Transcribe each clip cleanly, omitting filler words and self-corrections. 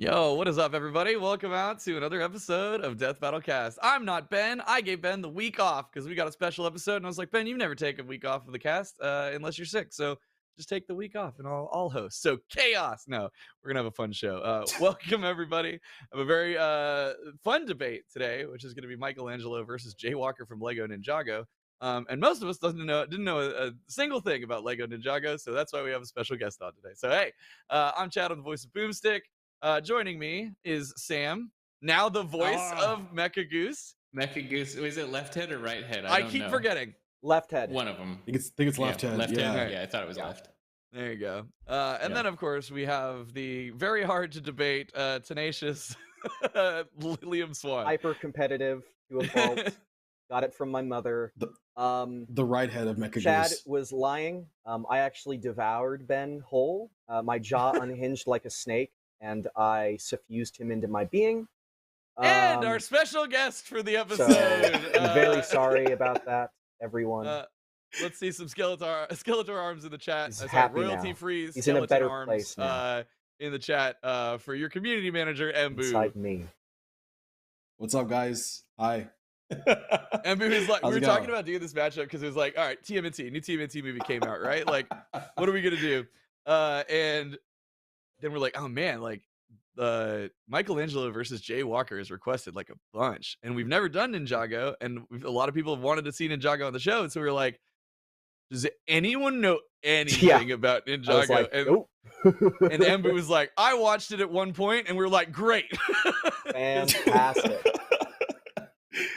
Yo, what is up, everybody? Welcome out to another episode of Death Battle Cast. I'm not Ben. I gave Ben the week off because we got a special episode, and I was like, Ben, you never take a week off of the cast unless you're sick. So just take the week off, and I'll host. So chaos. No, we're gonna have a fun show. Welcome everybody. I have a very fun debate today, which is gonna be Michelangelo versus Jay Walker from Lego Ninjago. And most of us didn't know a single thing about Lego Ninjago, so that's why we have a special guest on today. So hey, I'm Chad, on the voice of Boomstick. Joining me is Sam, now the voice of Mecha Goose. Mecha Goose, is it left head or right head? I keep forgetting. Left head. One of them. I think it's left head. Left head. Right. Yeah, I thought it was left. There you go. And then, of course, we have the very hard to debate, tenacious Liam Swan. Hyper competitive to a fault. Got it from my mother. The right head of Mecha Chad Goose. was lying. I actually devoured Ben whole. My jaw unhinged like a snake, and I suffused him into my being. And our special guest for the episode. So, I'm very sorry about that, everyone. Let's see some Skeletor arms in the chat. He's happy royalty now. free He's skeleton in a better arms place now. In the chat for your community manager, Embu. Inside me. What's up, guys? Hi. Embu is like, we How's were it talking going? about doing this matchup because it was like, all right, TMNT, new TMNT movie came out, right? Like, what are we gonna do? And then we're like, oh man, like Michelangelo versus Jay Walker is requested like a bunch, and we've never done Ninjago, and a lot of people have wanted to see Ninjago on the show, and so we were like, does anyone know anything about Ninjago? I was like, nope. And Embu was like, I watched it at one point, and we were like, great. Fantastic.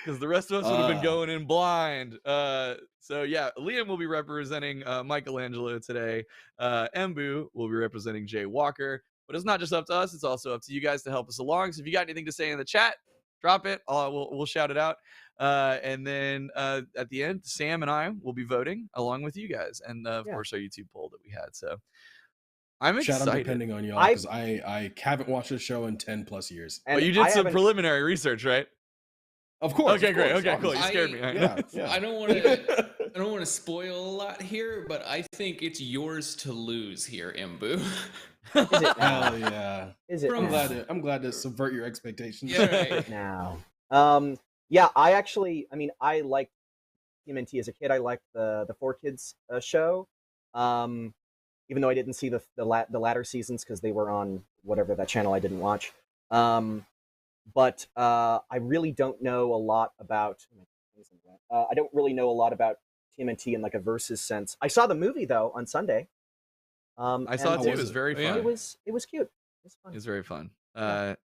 Because the rest of us would have been going in blind. So yeah, Liam will be representing Michelangelo today. Embu will be representing Jay Walker. But it's not just up to us; it's also up to you guys to help us along. So if you got anything to say in the chat, drop it. We'll shout it out. And then at the end, Sam and I will be voting along with you guys, and of course our YouTube poll that we had. So I'm excited. Chad, I'm depending on y'all because I haven't watched the show in 10+ years. But you did some preliminary research, right? Of course. Okay, of course, great. Okay, cool. You obviously. scared me. Yeah. I don't want to spoil a lot here, but I think it's yours to lose here, Embu. Is it now? Hell yeah. Is it now? I'm glad to subvert your expectations. Yeah, right. Now. Yeah, I liked TMNT as a kid. I liked the 4Kids show. Even though I didn't see the latter seasons because they were on whatever that channel I didn't watch. But I really don't know a lot about. I don't really know a lot about TMNT in like a versus sense. I saw the movie though on Sunday. I saw it too. It was very fun. It was cute. It was fun. It was very fun.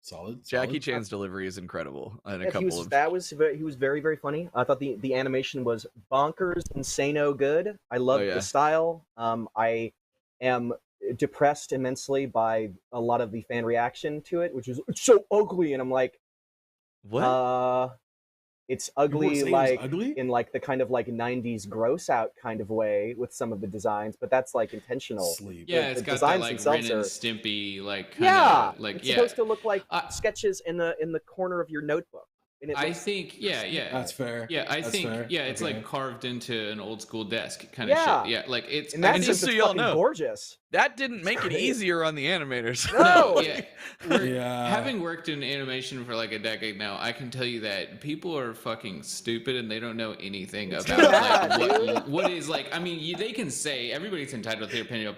Solid. Jackie Chan's delivery is incredible. And he was very, very funny. I thought the animation was bonkers, insano good. I loved the style. I am depressed immensely by a lot of the fan reaction to it, which is it's so ugly, and I'm like, what? It's ugly, like ugly? in like the kind of like 90s gross out kind of way with some of the designs, but that's like intentional. Sleep. Yeah, it's got that like Ren and Stimpy like kinda, it's supposed to look like sketches in the corner of your notebook. And I think that's fair. Yeah, I That's think fair. it's Okay. like carved into an old school desk kind of shit. Yeah, like it's and that's just so y'all know, gorgeous. That didn't make it easier on the animators. No. Having worked in animation for like a decade now, I can tell you that people are fucking stupid and they don't know anything about like what is like. I mean, they can say everybody's entitled to their opinion of.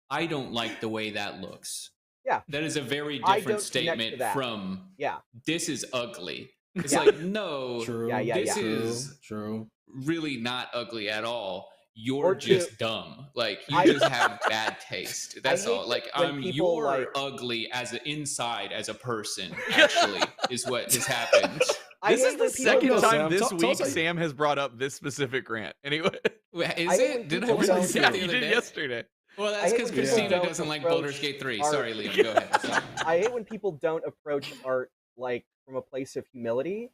I don't like the way that looks. Yeah, that is a very different statement from. Yeah, this is ugly. It's like, no, True. This is true. Really not ugly at all. You're just dumb. Like, you just have bad taste. That's all. Like, you're like, ugly as an inside as a person, actually, is what has happened. This is the second time this week Sam has brought up this specific rant. Anyway. Is it? Did I really say it the other day? Yesterday. Well, that's because Christina doesn't like Baldur's Gate 3. Sorry, Liam, go ahead. I hate when people don't approach art, like, from a place of humility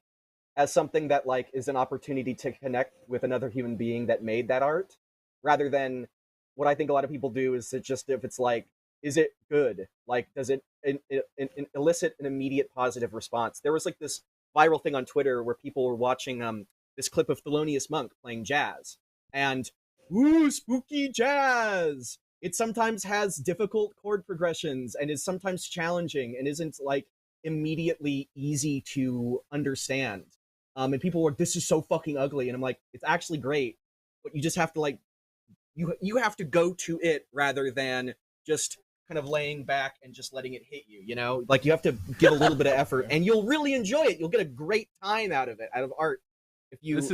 as something that like is an opportunity to connect with another human being that made that art, rather than what I think a lot of people do is that just if it's like, is it good? Like, does it elicit an immediate positive response? There was like this viral thing on Twitter where people were watching this clip of Thelonious Monk playing jazz, and ooh, spooky jazz, it sometimes has difficult chord progressions and is sometimes challenging and isn't like immediately easy to understand. And people were, this is so fucking ugly, and I'm like, it's actually great, but you just have to like, you have to go to it rather than just kind of laying back and just letting it hit you. You know, like you have to give a little bit of effort, and you'll really enjoy it. You'll get a great time out of it, out of art. If you, this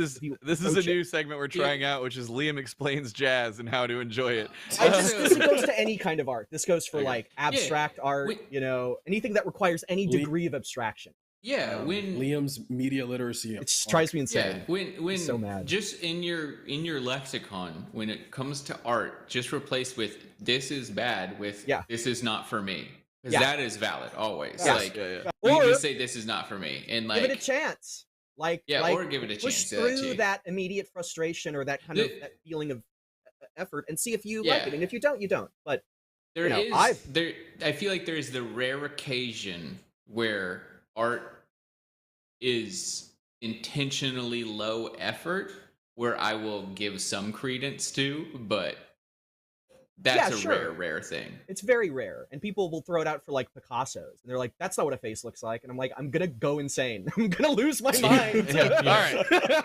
is a new segment we're trying out, which is Liam explains jazz and how to enjoy it. This goes to any kind of art. This goes for like abstract art, you know, anything that requires any degree of abstraction. Yeah, when Liam's media literacy, it drives me insane. Yeah, when so mad. Just in your lexicon, when it comes to art, just replace with "this is bad" with "this is not for me," because that is valid always. Like you just say "this is not for me" and like give it a chance. Like or give it a push chance. Through that immediate frustration or that kind of that feeling of effort and see if you like it. And if you don't, you don't. But I feel like there's the rare occasion where art is intentionally low effort, where I will give some credence to, but that's a rare thing. It's very rare, and people will throw it out for like Picasso's, and they're like, "That's not what a face looks like," and I'm like, "I'm gonna go insane. I'm gonna lose my mind." All right.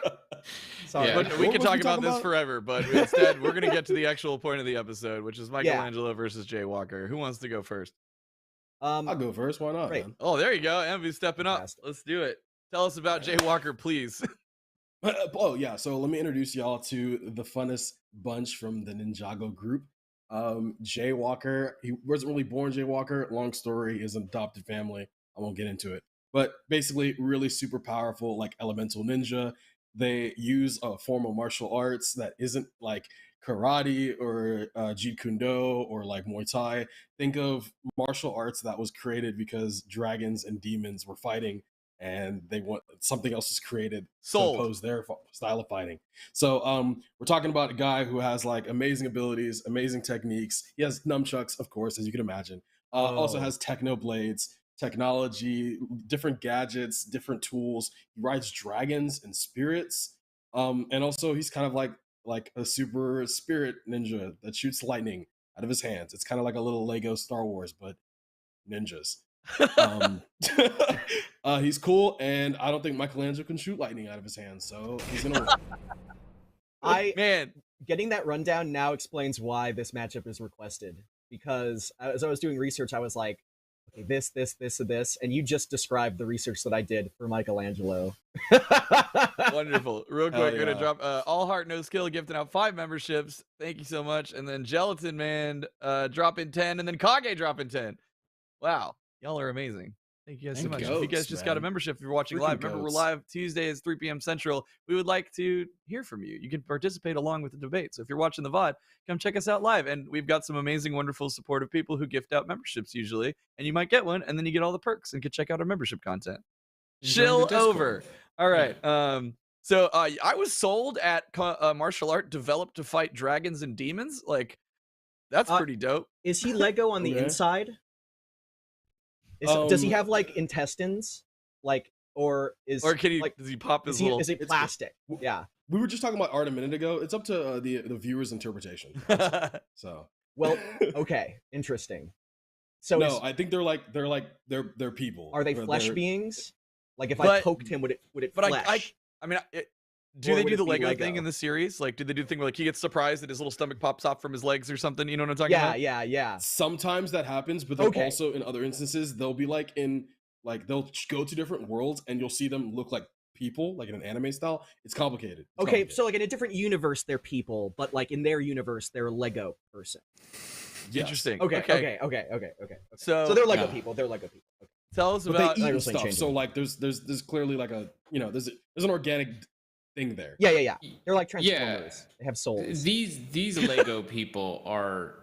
Sorry, but we can talk about this forever, but instead we're gonna get to the actual point of the episode, which is Michelangelo versus Jay Walker. Who wants to go first? I'll go first. Why not? Man? Oh, there you go. Envy's stepping up. Let's do it. Tell us about Jay Walker, please. Oh yeah. So let me introduce y'all to the funnest bunch from the Ninjago group. Jay Walker, he wasn't really born Jay Walker. Long story, his adopted family. I won't get into it. But basically, really super powerful, like elemental ninja. They use a form of martial arts that isn't like karate or Jeet Kune Do or like Muay Thai. Think of martial arts that was created because dragons and demons were fighting, and they want something else is created to oppose their style of fighting. So we're talking about a guy who has like amazing abilities, amazing techniques. He has nunchucks, of course, as you can imagine. Also has techno blades, technology, different gadgets, different tools. He rides dragons and spirits. And also he's kind of like a super spirit ninja that shoots lightning out of his hands. It's kind of like a little Lego Star Wars, but ninjas. He's cool, and I don't think Michelangelo can shoot lightning out of his hands, so he's gonna win. Getting that rundown now explains why this matchup is requested, because as I was doing research, I was like, okay, this, and this, and you just described the research that I did for Michelangelo. Wonderful. Real quick, we're gonna drop All Heart No Skill gifting out 5 memberships. Thank you so much. And then Gelatin Man dropping 10, and then Kage dropping 10. Wow, y'all are amazing. Thank you guys so much. If you guys just got a membership, if you're watching live, remember we're live Tuesdays 3 p.m. Central. We would like to hear from you. You can participate along with the debate. So if you're watching the VOD, come check us out live. And we've got some amazing, wonderful, supportive people who gift out memberships usually. And you might get one, and then you get all the perks and can check out our membership content. Chill over. All right. So I was sold at martial art developed to fight dragons and demons. Like, that's pretty dope. Is he Lego on the inside? Does he have like intestines, like, or can he? Like, does he pop his little? Is it plastic? Yeah. We were just talking about art a minute ago. It's up to the viewer's interpretation. So. Well, okay, interesting. So no, I think they're people. Are they flesh beings? Like, if I poked him, would it flesh? I mean. Do they do the Lego thing in the series? Like, do they do the thing where like he gets surprised that his little stomach pops off from his legs or something? You know what I'm talking about? Yeah. Sometimes that happens, but then also in other instances, they'll be like they'll go to different worlds and you'll see them look like people, like in an anime style. It's complicated. So like in a different universe, they're people, but like in their universe, they're a Lego person. Yes. Interesting. Okay. So they're Lego people. They're Lego people. Okay. Tell us about they eat stuff. So like there's clearly like a there's an organic thing there. Yeah. They're like Transformers. They have souls. These Lego people are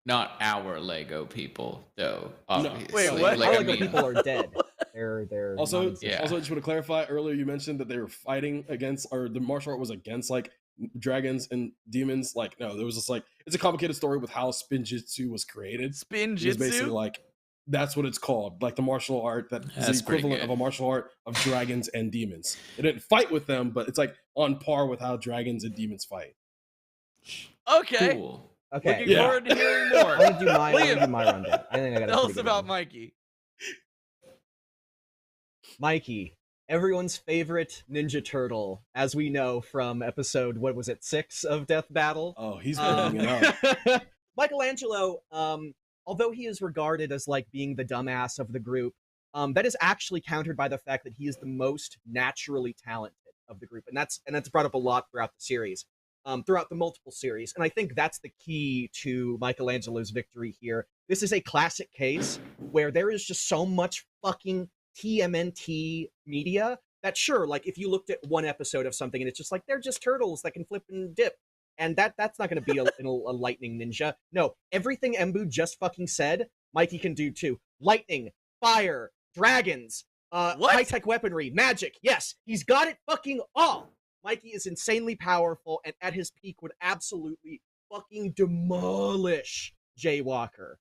not our Lego people, though. Obviously. No. Wait, what? Our Lego people are dead. They're also. Also, I just want to clarify. Earlier, you mentioned that they were fighting against, or the martial art was against like dragons and demons. Like, no, there was just like it's a complicated story with how Spinjitzu was created. Spinjitzu is basically like. That's what it's called, like the martial art that is the equivalent of a martial art of dragons and demons. It didn't fight with them, but it's like on par with how dragons and demons fight. Okay. Cool. Okay. Looking forward to hearing more. I'm gonna do my Liam, rundown. I think I got a tell pretty us good about one. Mikey. Mikey, everyone's favorite Ninja Turtle, as we know from episode, what was it, 6 of Death Battle? Oh, he's building it up. Michelangelo, although he is regarded as like being the dumbass of the group, that is actually countered by the fact that he is the most naturally talented of the group, and that's brought up a lot throughout the series, throughout the multiple series, and I think that's the key to Michelangelo's victory here. This is a classic case where there is just so much fucking TMNT media that, sure, like if you looked at one episode of something and it's just like they're just turtles that can flip and dip, and that's not going to be a lightning ninja. No, everything Embu just fucking said, Mikey can do too. Lightning, fire, dragons, high-tech weaponry, magic. Yes, he's got it fucking all. Mikey is insanely powerful, and at his peak would absolutely fucking demolish Jaywalker.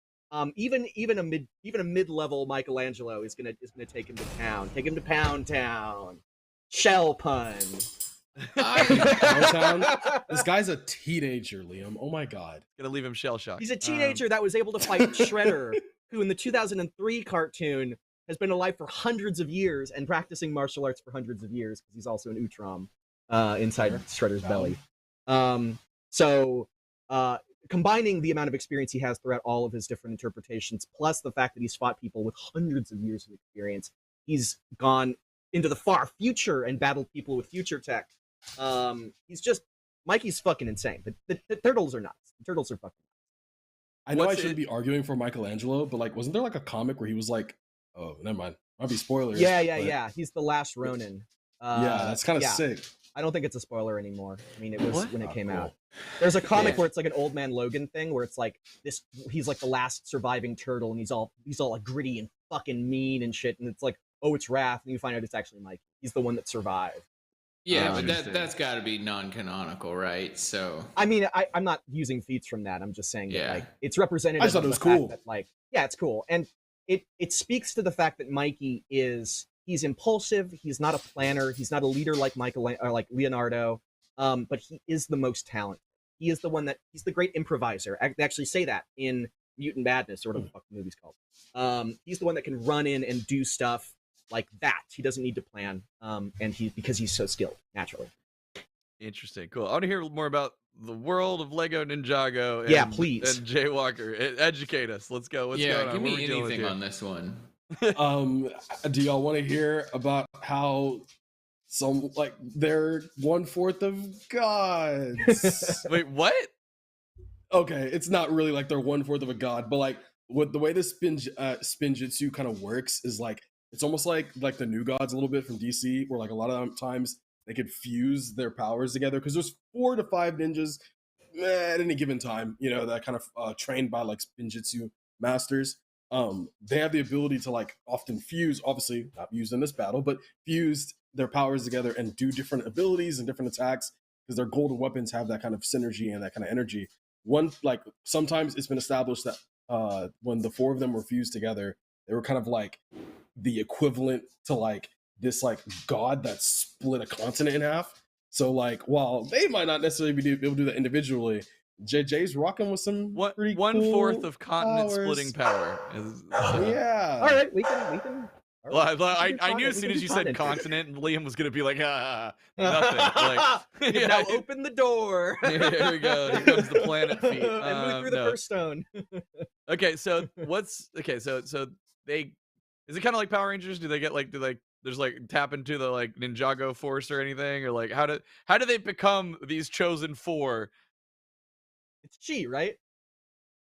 Even a mid-level Michelangelo is gonna take him to town. Take him to Pound Town. Shell pun. Downtown? This guy's a teenager, Liam. Oh my god. Gonna leave him shell shocked. He's a teenager that was able to fight Shredder, who in the 2003 cartoon has been alive for hundreds of years and practicing martial arts for hundreds of years because he's also an Utrom inside Shredder's belly. Combining the amount of experience he has throughout all of his different interpretations, plus the fact that he's fought people with hundreds of years of experience, he's gone into the far future and battled people with future tech. Mikey's fucking insane. The turtles are nuts. The turtles are fucking nuts. I know I shouldn't be arguing for Michelangelo, but like, wasn't there like a comic where he was like, oh, never mind. Might be spoilers. Yeah. He's the last Ronin. Yeah, that's kind of sick. I don't think it's a spoiler anymore. I mean, it was when it came cool. out. There's a comic where it's like an Old Man Logan thing, where it's like this. He's like the last surviving turtle, and he's all like gritty and fucking mean and shit. And it's like, oh, it's Wrath, and you find out it's actually Mikey. He's the one that survived. Yeah, but that's got to be non-canonical, right? So I mean, I'm not using feats from that. I'm just saying that like it's representative. I just thought it was cool. That, like, yeah, it's cool, and it speaks to the fact that Mikey he's impulsive. He's not a planner. He's not a leader like Leonardo. But he is the most talented. He is the one he's the great improviser. They actually say that in Mutant Madness, or whatever the fuck the movie's called. He's the one that can run in and do stuff like that. He doesn't need to plan. Because he's so skilled naturally. Interesting. Cool. I want to hear more about the world of Lego Ninjago. Please. And Jaywalker. Educate us. Let's go. What's going on? Give me anything on this one. Do y'all want to hear about how they're 1/4 of gods? Wait, what? Okay, it's not really like they're 1/4 of a god, but like what the way this spinjitzu kind of works is like it's almost like the new gods a little bit from DC, where like a lot of times they could fuse their powers together because there's 4 to 5 ninjas at any given time, that kind of trained by like spinjitzu masters. They have the ability to like often fuse, obviously not used in this battle, but fused their powers together and do different abilities and different attacks because their golden weapons have that kind of synergy and that kind of energy. Sometimes it's been established that when the 4 of them were fused together, they were kind of like the equivalent to like this like god that split a continent in half. So like while they might not necessarily be able to do that individually, JJ's rocking with some pretty cool 1/4 of continent powers. Splitting power. Yeah. All right, we can. Well, I knew as soon as you said continent, Liam was gonna be like, nothing. Like, now open the door. Here we go. Here comes the planet feet. And move through the first stone. Okay, so so they is it kind of like Power Rangers? Do they there's like tap into the like Ninjago force or anything, or like how do they become these chosen 4? It's chi, right?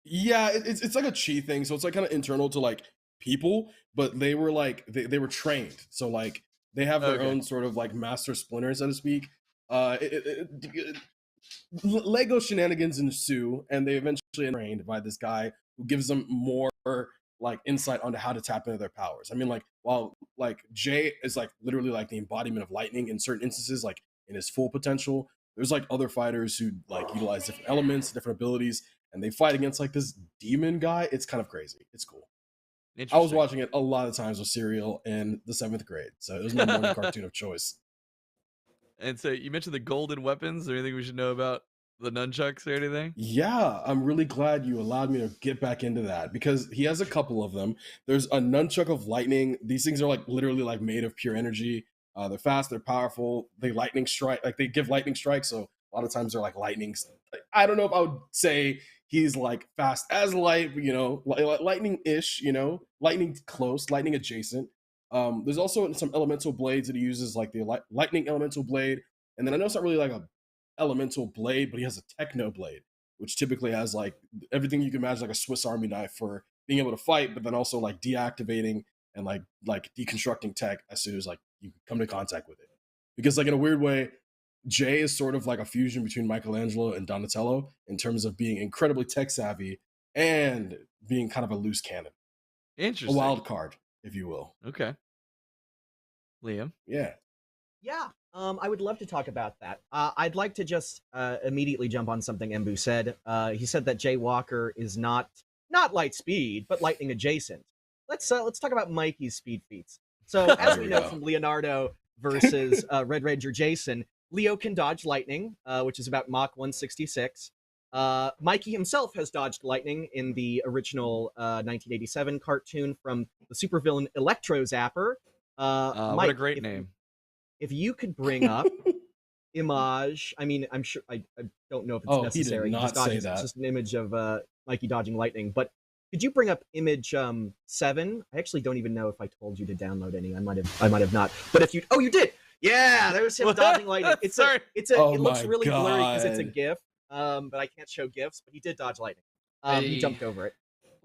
Yeah, it's like a chi thing. So it's like kind of internal to like people, but they were like they were trained. So like they have their own sort of like master splinter, so to speak. Lego shenanigans ensue, and they eventually are trained by this guy who gives them more like insight onto how to tap into their powers. I mean, like while like Jay is like literally like the embodiment of lightning in certain instances, like in his full potential, there's like other fighters who like utilize different elements, different abilities, and they fight against like this demon guy. It's kind of crazy. It's cool. I was watching it a lot of times with cereal in the 7th grade, so it was my morning cartoon of choice. And so you mentioned the golden weapons. Is there anything we should know about the nunchucks or anything? Yeah, I'm really glad you allowed me to get back into that because he has a couple of them. There's a nunchuck of lightning. These things are like literally like made of pure energy. They're fast, they're powerful. They lightning strike, like they give lightning strikes. So a lot of times they're like lightnings. I don't know if I would say he's like fast as light, but, lightning-ish. Lightning close, lightning adjacent. There's also some elemental blades that he uses, like the lightning elemental blade. And then I know it's not really like a elemental blade, but he has a techno blade, which typically has like everything you can imagine, like a Swiss Army knife for being able to fight, but then also like deactivating and like deconstructing tech as soon as like you come into contact with it. Because like in a weird way, Jay is sort of like a fusion between Michelangelo and Donatello in terms of being incredibly tech savvy and being kind of a loose cannon, a Interesting. wild card, if you will. Okay. Liam. Yeah. Yeah, I would love to talk about that. I'd like to just immediately jump on something Embu said. He said that Jay Walker is not light speed, but lightning adjacent. Let's talk about Mikey's speed feats. So as we know from Leonardo versus Red Ranger Jason, Leo can dodge lightning, which is about Mach 166. Mikey himself has dodged lightning in the original 1987 cartoon from the supervillain Electro Zapper. What Mike, a great name. If you could bring up image, I mean, I'm sure I don't know if it's necessary. He did not say that. It's just an image of Mikey dodging lightning. But could you bring up image 7? I actually don't even know if I told you to download any. I might have not. But if you, you did. Yeah, there's him dodging lightning. It looks really blurry because it's a GIF. But I can't show GIFs. But he did dodge lightning. He jumped over it.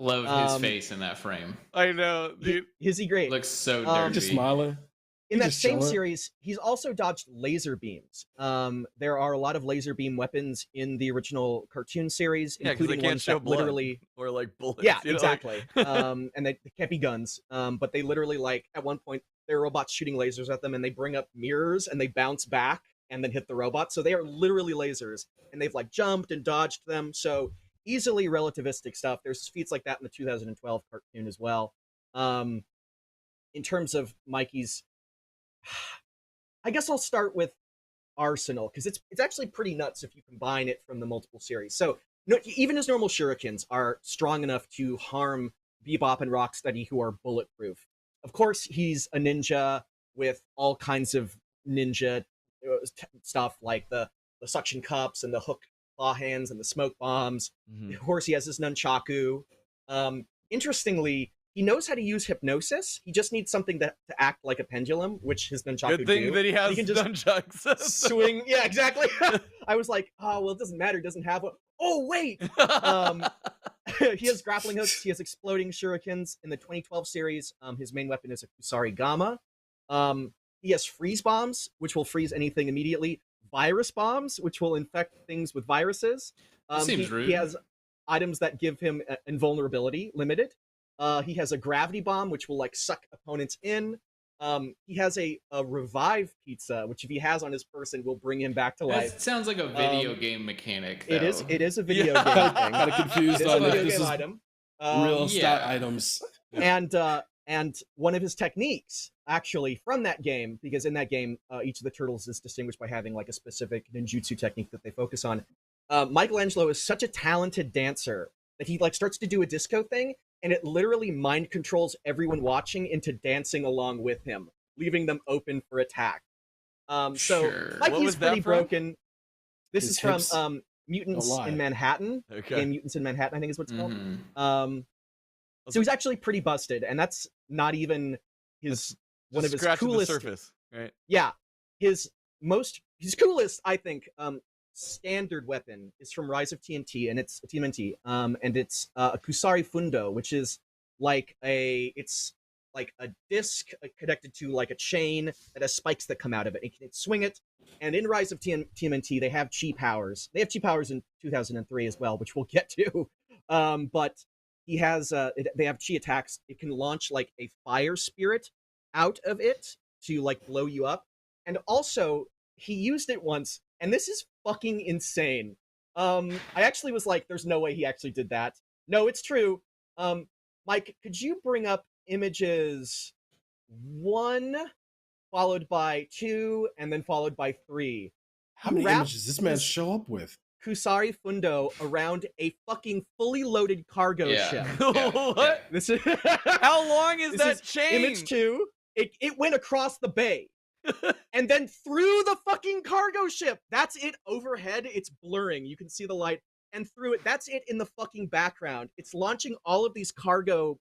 Love his face in that frame. I know, dude. Is he great? Looks so dirty. Just smiling. In that same series, he's also dodged laser beams. There are a lot of laser beam weapons in the original cartoon series, including ones that literally or like bullets. Yeah, exactly. And they can't be guns. But they literally, like, at one point, there are robots shooting lasers at them, and they bring up mirrors and they bounce back and then hit the robot. So they are literally lasers, and they've like jumped and dodged them. So easily relativistic stuff. There's feats like that in the 2012 cartoon as well. In terms of Mikey's, I guess I'll start with Arsenal, because it's actually pretty nuts if you combine it from the multiple series. So even his normal shurikens are strong enough to harm Bebop and Rocksteady, who are bulletproof. Of course, he's a ninja with all kinds of ninja stuff, like the suction cups and the hook claw hands and the smoke bombs. Mhm. Of course, he has his nunchaku. Interestingly, he knows how to use hypnosis. He just needs something to act like a pendulum, which his nunchaku Good thing do. that he has can just nunchucks. swing. Yeah, exactly. I was like, oh, well, it doesn't matter. He doesn't have one. Oh, wait. He has grappling hooks. He has exploding shurikens. In the 2012 series, his main weapon is a Kusari Gama. He has freeze bombs, which will freeze anything immediately. Virus bombs, which will infect things with viruses. Seems rude. He has items that give him invulnerability, limited. He has a gravity bomb, which will like suck opponents in. He has a revive pizza, which if he has on his person will bring him back to life. That sounds like a video game mechanic, though. It is a video game thing. Kind of confused on It is a video this game is item. real stat items. And one of his techniques, actually, from that game, because in that game, each of the turtles is distinguished by having like a specific ninjutsu technique that they focus on. Michelangelo is such a talented dancer that he like starts to do a disco thing, and it literally mind controls everyone watching into dancing along with him, leaving them open for attack. Sure. Mikey's pretty broken. This His is hips from Mutants don't lie. in Manhattan. Okay. Game Mutants in Manhattan, I think is what it's called. Mhm. So he's actually pretty busted, and that's not even his one of his scratching coolest. the surface, right? Yeah, his coolest, I think, standard weapon is from Rise of TNT, and it's TMNT, and it's a Kusari Fundo, which is like a disc connected to like a chain that has spikes that come out of it. You can swing it, and in Rise of TMNT, they have chi powers. They have chi powers in 2003 as well, which we'll get to. But he has they have chi attacks. It can launch like a fire spirit out of it to like blow you up, and also he used it once, and this is fucking insane. I actually was like, there's no way he actually did that. No, it's true. Mike, could you bring up images 1 followed by 2 and then followed by 3? How many images does this man show up with? Kusari Fundo around a fucking fully loaded cargo ship. What? This is How long is this that is chain? Image 2. It went across the bay. And then through the fucking cargo ship. That's it overhead. It's blurring. You can see the light. And through it, that's it in the fucking background. It's launching all of these cargo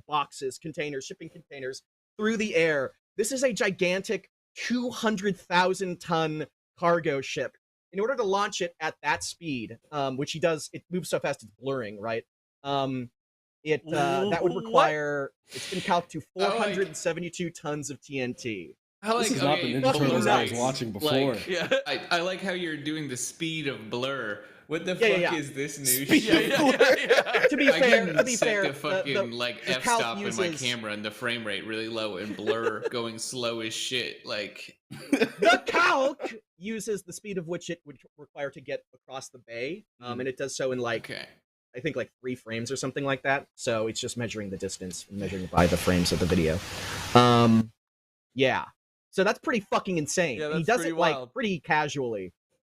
boxes, containers, shipping containers through the air. This is a gigantic 200,000 ton cargo ship. In order to launch it at that speed, which he does, it moves so fast it's blurring, right? That would require. It's been calculated to 472 tons of TNT. This is not the Ninja Turtles I was watching before. Like, yeah, I like how you're doing the speed of blur. What the fuck is this new Speed shit? To be fair, the fucking like the f-stop uses... in my camera and the frame rate really low and blur going slow as shit. Like the calc uses the speed of which it would require to get across the bay, and it does so in like I think like 3 frames or something like that. So it's just measuring the distance and measuring by the frames of the video. Yeah. So that's pretty fucking insane. Yeah, he does it like pretty casually.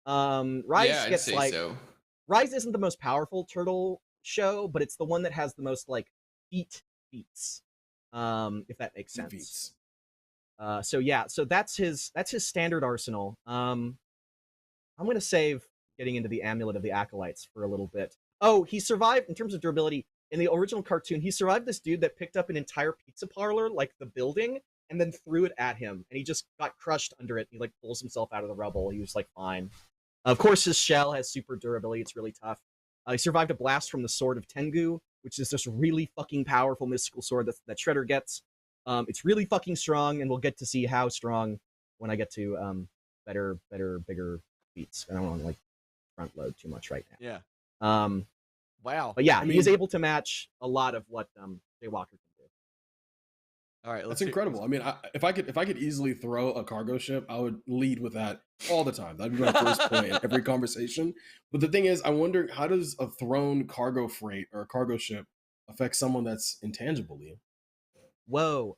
Rise gets like Rise isn't the most powerful turtle show, but it's the one that has the most like feats. If that makes sense. So yeah, so that's his standard arsenal. I'm gonna save getting into the Amulet of the Acolytes for a little bit. Oh, he survived in terms of durability. In the original cartoon, he survived this dude that picked up an entire pizza parlor, like the building, and then threw it at him, and he just got crushed under it. He like pulls himself out of the rubble. He was like fine. Of course, his shell has super durability. It's really tough. He survived a blast from the Sword of Tengu, which is this really fucking powerful mystical sword that Shredder gets. It's really fucking strong, and we'll get to see how strong when I get to better, bigger feats. I don't want to like front load too much right now. Yeah. Wow. But yeah, he is able to match a lot of what Jay Walker can do. All right, that's incredible. I mean, if I could easily throw a cargo ship, I would lead with that all the time. That'd be my first point in every conversation. But the thing is, I wonder, how does a thrown cargo freight or a cargo ship affect someone that's intangible, Liam? Whoa.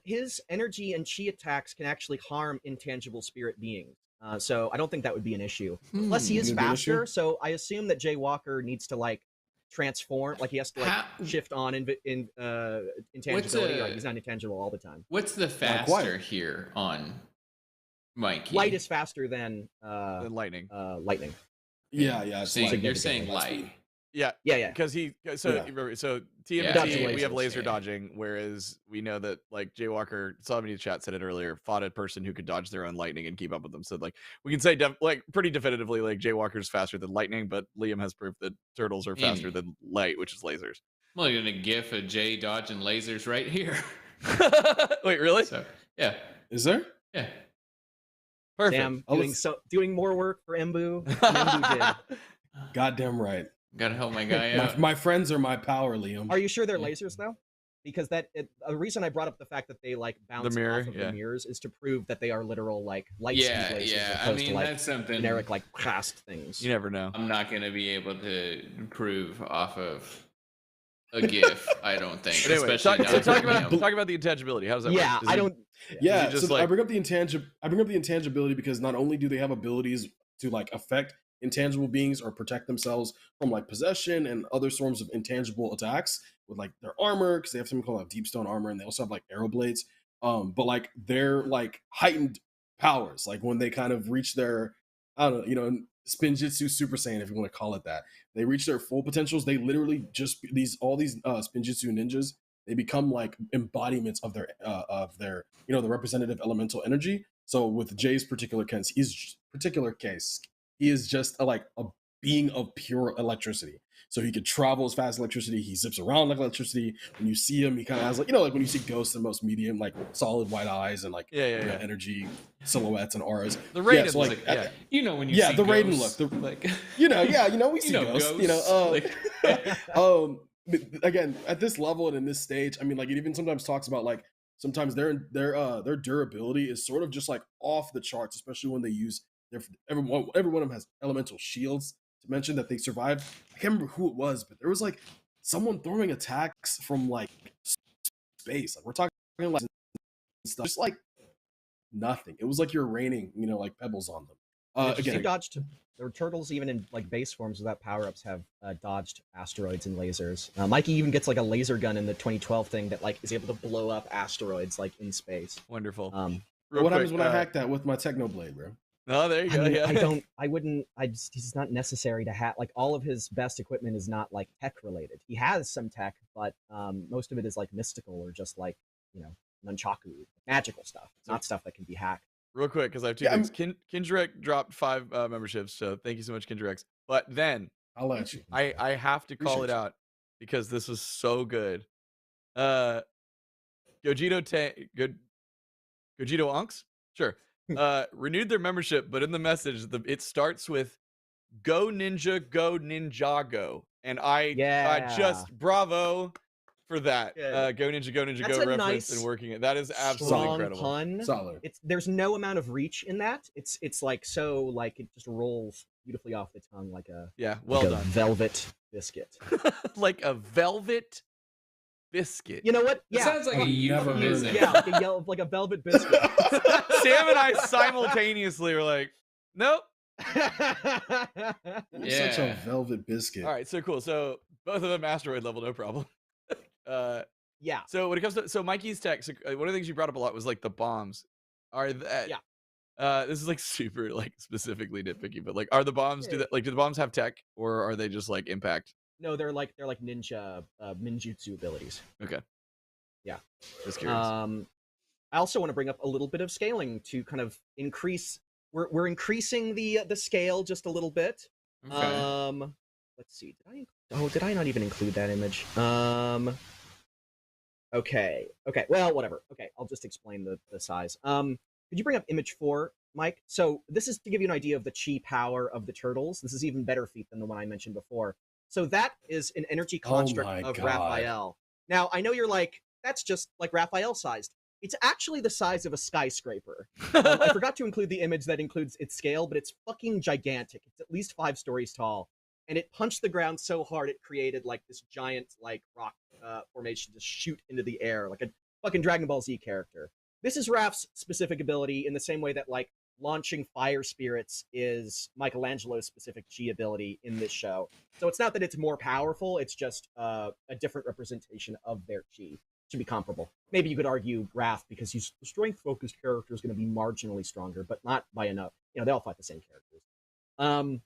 His energy and chi attacks can actually harm intangible spirit beings. So I don't think that would be an issue. Plus, he is faster, so I assume that Jay Walker needs to like transform, like he has to like shift on intangibility. Like, he's not intangible all the time. What's the faster here on Mikey? Light is faster than lightning. Lightning. Yeah. You're saying light. Yeah. Because so TMNT, we have laser dodging, whereas we know that like Jay Walker, somebody in the chat said it earlier, fought a person who could dodge their own lightning and keep up with them. So like we can say pretty definitively like Jay Walker's faster than lightning, but Liam has proof that turtles are faster than light, which is lasers. Well, you're gonna gif of Jay dodging lasers right here. Wait, really? So, yeah. Is there? Yeah. Perfect. Damn, doing more work for Embu than Embu did. Goddamn right. Gotta help my guy out. My friends are my power, Liam. Are you sure they're lasers though? Because a reason I brought up the fact that they like bounce off of the mirrors is to prove that they are literal like light speed lasers. Yeah, as opposed to, like, that's something generic like past things. You never know. I'm not gonna be able to prove off of a GIF. I don't think. Anyway, talk about the intangibility. How does that work? I don't. Yeah, so I bring up the intangibility because not only do they have abilities to like affect intangible beings or protect themselves from like possession and other forms of intangible attacks with like their armor, because they have something called like deep stone armor, and they also have like arrow blades. But like their like heightened powers, like when they kind of reach their, I don't know, Spinjitzu Super Saiyan, if you want to call it that, they reach their full potentials. They literally just all these Spinjitzu ninjas, they become like embodiments of their the representative elemental energy. So with Jay's particular case, he is just a being of pure electricity. So he could travel as fast as electricity. He zips around like electricity. When you see him, he kind of has like when you see ghosts in most medium, like solid white eyes and like energy silhouettes and auras. The Raiden look, when you see the Raiden ghosts, look, like we see ghosts. Again, at this level and in this stage, I mean, like it even sometimes talks about like sometimes their durability is sort of just like off the charts, especially when they use every one of them has elemental shields. To mention that they survived, I can't remember who it was, but there was like someone throwing attacks from like space. Like we're talking like stuff, just like nothing. It was like you're raining, like pebbles on them. They Again, dodged. There were turtles even in like base forms without power-ups have dodged asteroids and lasers. Mikey even gets like a laser gun in the 2012 thing that like is able to blow up asteroids like in space. Wonderful. what happens when I hack that with my Technoblade, bro? Oh, there you go. I mean, Yeah. I wouldn't. It's not necessary to hack. Like all of his best equipment is not like tech related. He has some tech, but most of it is like mystical or just like nunchaku, magical stuff. It's not stuff that can be hacked. Real quick, because I have two Yeah, things. Kindrek dropped 5 memberships, so thank you so much, Kindrex. But then I'll let you. I have to call Appreciate it you. out because this was so good. Gogito Unks? Sure. Renewed their membership, but in the message, it starts with "Go Ninja, Go Ninjago," and I just bravo for that. Go Ninja, Go Ninja, That's Go a reference nice, and working it. That is absolutely strong incredible. pun. Solid. There's no amount of reach in that. It's like so like it just rolls beautifully off the tongue like a Well like a done. velvet biscuit. Like a velvet biscuit. You know what? It Yeah. sounds like a euphemism. Yeah, like a velvet biscuit. Sam and I simultaneously were like, nope. Such a velvet biscuit. All right, so cool. So both of them asteroid level, no problem. Yeah. So when it comes to Mikey's tech, so one of the things you brought up a lot was like the bombs. Are that? Yeah. This is like super like specifically nitpicky, but like, are the bombs do the bombs have tech or are they just like impact? No, they're like ninja ninjutsu abilities. Okay. Yeah. Just curious. I also want to bring up a little bit of scaling to kind of increase. We're increasing the scale just a little bit. Okay. Let's see. Did I not even include that image? Okay. Well, whatever. Okay, I'll just explain the size. Could you bring up image 4, Mike? So this is to give you an idea of the chi power of the turtles. This is even better feat than the one I mentioned before. So that is an energy construct of Raphael. Now, I know you're like, that's just like Raphael sized. It's actually the size of a skyscraper. I forgot to include the image that includes its scale, but it's fucking gigantic. It's at least 5 stories tall. And it punched the ground so hard it created like this giant like rock formation to shoot into the air like a fucking Dragon Ball Z character. This is Raph's specific ability in the same way that like launching fire spirits is Michelangelo's specific chi ability in this show. So it's not that it's more powerful, it's just a different representation of their chi. Should be comparable. Maybe you could argue Raph because he's the strength-focused character is going to be marginally stronger, but not by enough. They all fight the same characters.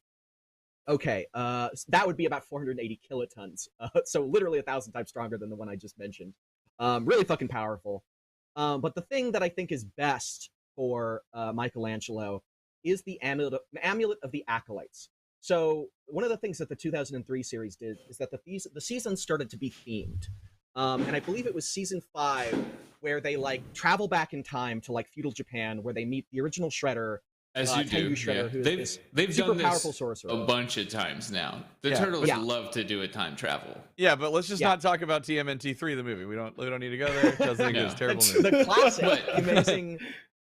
Okay, that would be about 480 kilotons. So literally 1,000 times stronger than the one I just mentioned. Really fucking powerful. But the thing that I think is best for Michelangelo is the Amulet of the Acolytes. So one of the things that the 2003 series did is that the season started to be themed. And I believe it was season 5 where they like travel back in time to like feudal Japan where they meet the original Shredder. As you do, Shredder, yeah. They've super done this powerful sorcerer. a bunch of times now. The Turtles love to do a time travel. Yeah, but let's just not talk about TMNT 3, the movie. We don't need to go there. Doesn't it's terrible movie. The classic, amazing.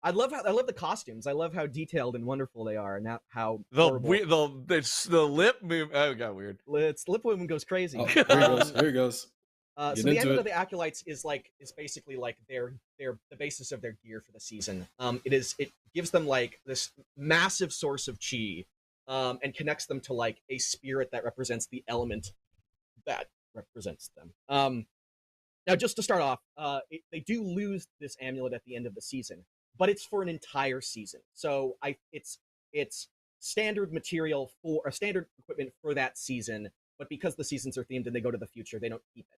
I love the costumes. I love how detailed and wonderful they are, and how the lip move. Oh, it got weird. Its lip movement goes crazy. Oh, here he goes. So the Amulet of the Acolytes is basically like the basis of their gear for the season. It gives them like this massive source of chi, and connects them to like a spirit that represents the element that represents them. Now, just to start off, they do lose this amulet at the end of the season, but it's for an entire season. So it's standard material for standard equipment for that season. But because the seasons are themed and they go to the future, they don't keep it.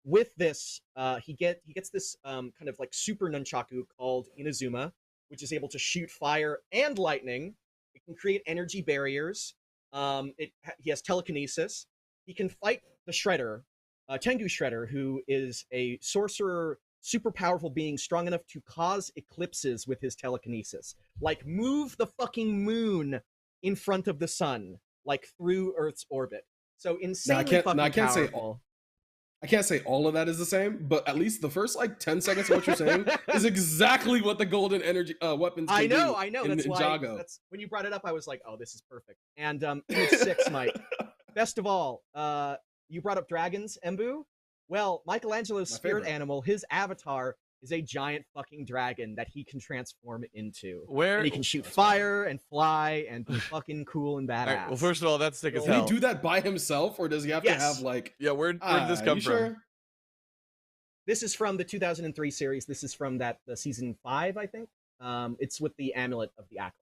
With this, he gets this kind of like super nunchaku called Inazuma, which is able to shoot fire and lightning. It can create energy barriers. He has telekinesis. He can fight the Shredder, Tengu Shredder, who is a sorcerer, super powerful being, strong enough to cause eclipses with his telekinesis. Like move the fucking moon in front of the sun, like through Earth's orbit. So insanely powerful. I can't say all of that is the same, but at least the first like 10 seconds of what you're saying is exactly what the golden energy weapons can do. I know. In that's Ninjago. Why. That's when you brought it up. I was like, oh, this is perfect. And image 6, Mike. Best of all, you brought up dragons, Embu. Well, Michelangelo's spirit animal, his avatar, is a giant fucking dragon that he can transform into. Where And he can shoot fire and fly and be fucking cool and All badass. right, well, first of all, that's sick as Can hell. he do that by himself, or does he have to have like? Yeah, where did this come you from? Sure? This is from the 2003 series. This is from the season 5, I think. It's with the Amulet of the Acolytes.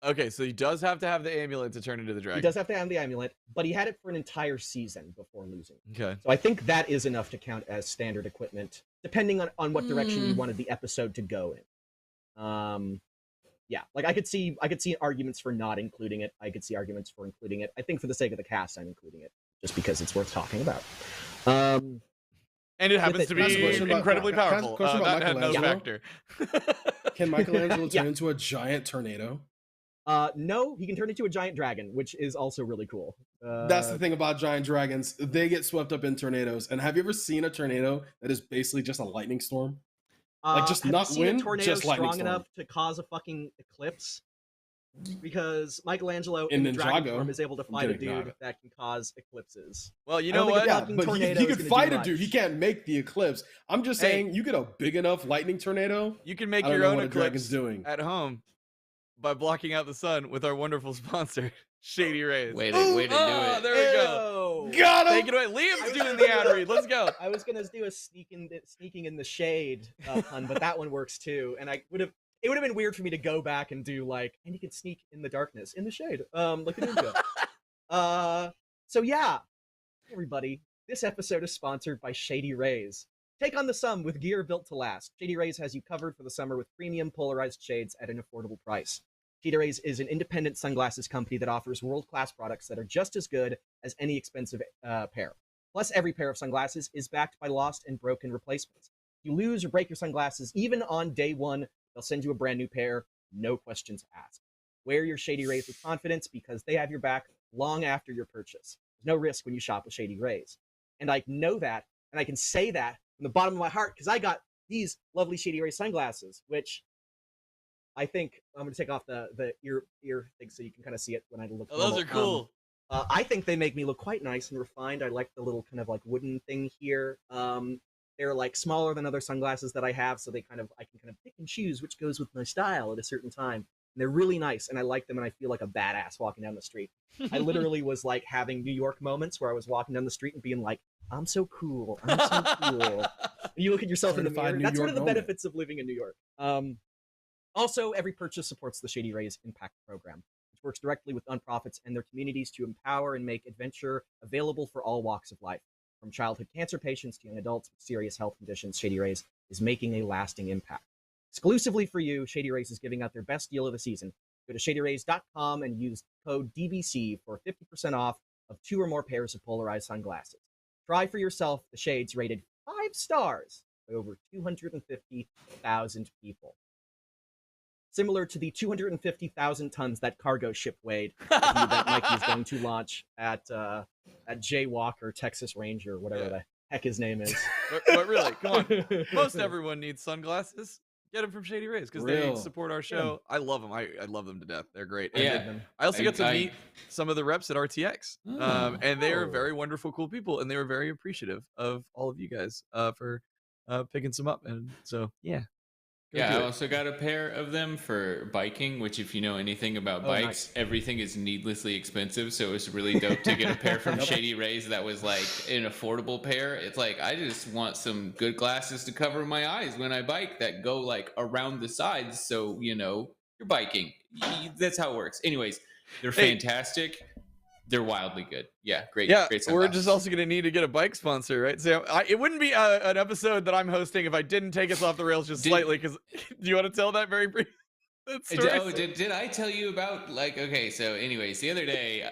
Okay, so he does have to have the amulet to turn into the dragon. He does have to have the amulet, but he had it for an entire season before losing. Okay. So I think that is enough to count as standard equipment, depending on what direction you wanted the episode to go in. Yeah, like I could see arguments for not including it. I could see arguments for including it. I think for the sake of the cast, I'm including it just because it's worth talking about. And it happens to be incredibly powerful. That had no factor. Can Michelangelo turn into a giant tornado? No, he can turn into a giant dragon, which is also really cool. That's the thing about giant dragons. They get swept up in tornadoes. And have you ever seen a tornado that is basically just a lightning storm? Like just have not you seen wind, a tornado just lightning strong storm. enough to cause a fucking eclipse? Because Michelangelo In in dragon Ninjago, form is able to fight a getting dude Ninjago. that can cause eclipses. Well, you I know don't think what? a Yeah, fucking but tornado he is could gonna fight do a dude. He much. can't make the eclipse. I'm just Hey. saying, you get a big enough lightning tornado. You can make I don't your know own what a dragon's eclipse doing. at home by blocking out the sun with our wonderful sponsor, Shady Rays. Way to do it. There we go. Ew. Got him. Take it away. Liam's doing the ad read. Let's go. I was gonna do a sneaking in the shade pun, but that one works too. And it would have been weird for me to go back and do like, and you can sneak in the darkness, in the shade, like a ninja. So yeah, everybody, this episode is sponsored by Shady Rays. Take on the sun with gear built to last. Shady Rays has you covered for the summer with premium polarized shades at an affordable price. Shady Rays is an independent sunglasses company that offers world-class products that are just as good as any expensive pair. Plus, every pair of sunglasses is backed by lost and broken replacements. If you lose or break your sunglasses, even on day one, they'll send you a brand new pair, no questions asked. Wear your Shady Rays with confidence because they have your back long after your purchase. There's no risk when you shop with Shady Rays. And I know that, and I can say that from the bottom of my heart because I got these lovely Shady Ray sunglasses, which I think I'm going to take off the ear thing so you can kind of see it when I look. Oh, those are cool. I think they make me look quite nice and refined. I like the little kind of like wooden thing here. They're like smaller than other sunglasses that I have, so I can kind of pick and choose which goes with my style at a certain time. And they're really nice, and I like them, and I feel like a badass walking down the street. I literally was like having New York moments where I was walking down the street and being like, I'm so cool. I'm so cool. And you look at yourself in the mirror. That's one of the benefits of living in New York. Also, every purchase supports the Shady Rays Impact Program, which works directly with nonprofits and their communities to empower and make adventure available for all walks of life. From childhood cancer patients to young adults with serious health conditions, Shady Rays is making a lasting impact. Exclusively for you, Shady Rays is giving out their best deal of the season. Go to shadyrays.com and use code DBC for 50% off of 2 or more pairs of polarized sunglasses. Try for yourself the shades rated 5 stars by over 250,000 people. Similar to the 250,000 tons that cargo ship weighed that Mikey is going to launch at Jaywalker, Texas Ranger, whatever the heck his name is. But really, come on. Most everyone needs sunglasses. Get them from Shady Rays because they support our show. I love them. I love them to death. They're great. And I also get to meet some of the reps at RTX. And they are very wonderful, cool people. And they were very appreciative of all of you guys for picking some up. And so, yeah. Yeah, I also got a pair of them for biking, which if you know anything about bikes, everything is needlessly expensive. So it was really dope to get a pair from Shady Rays that was like an affordable pair. It's like, I just want some good glasses to cover my eyes when I bike that go like around the sides. So, you know, you're biking. That's how it works. Anyways, they're fantastic. They're wildly good. Yeah, great. Yeah, great we're just also going to need to get a bike sponsor, right? So it wouldn't be an episode that I'm hosting if I didn't take us off the rails just slightly. Because do you want to tell that very brief? Did I tell you about like? Okay, so anyways, the other day,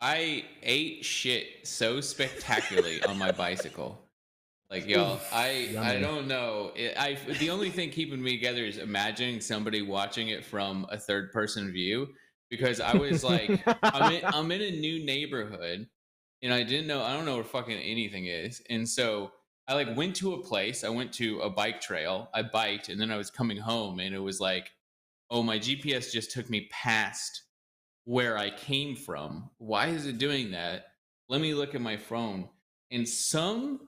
I ate shit so spectacularly on my bicycle. Like y'all, I don't know. The only thing keeping me together is imagining somebody watching it from a third person view. Because I was like, I'm in a new neighborhood, and I don't know where fucking anything is. And so I like went to a place. I went to a bike trail. I biked, and then I was coming home, and it was like, oh, my GPS just took me past where I came from. Why is it doing that? Let me look at my phone. And some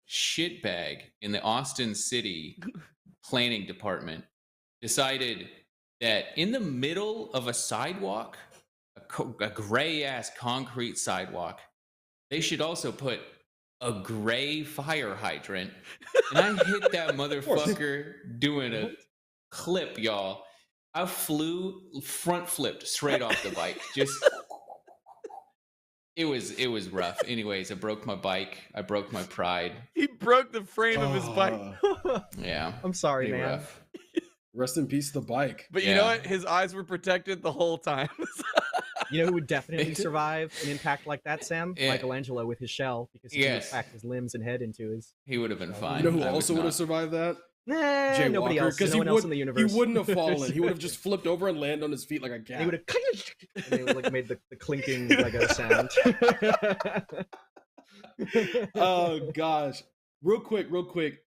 shitbag in the Austin City planning department decided that in the middle of a sidewalk, a gray ass concrete sidewalk, they should also put a gray fire hydrant. And I hit that motherfucker doing a clip, y'all. I front flipped straight off the bike. It was rough. Anyways, I broke my bike. I broke my pride. He broke the frame of his bike. Yeah. I'm sorry, man. Rough. Rest in peace, the bike. But you know what? His eyes were protected the whole time. You know who would definitely survive an impact like that, Sam? Yeah. Michelangelo with his shell, because he can pack his limbs and head into his. He would have been fine. You know who also would have survived that? Nah, Jay nobody Walker, else. No one else in the universe. He wouldn't have fallen. He would have just flipped over and landed on his feet like a cat. He would have. And they would like made the clinking Lego sound. Oh gosh. Real quick.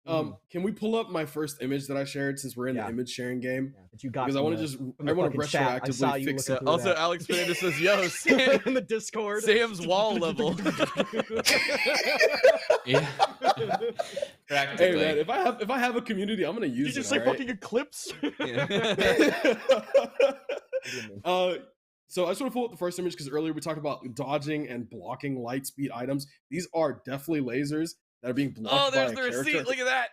Can we pull up my first image that I shared since we're in the image sharing game? Yeah, that you got because I want to retroactively fix it. Also, Alex Fernandez says, "Yo, Sam, in the Discord, Sam's wall level." Yeah. Hey man, if I have a community, I'm gonna use it. Did you say fucking eclipse? So I just want to pull up the first image because earlier we talked about dodging and blocking light speed items. These are definitely lasers that are being blocked by a character. Oh, there's the receipt. Look at that.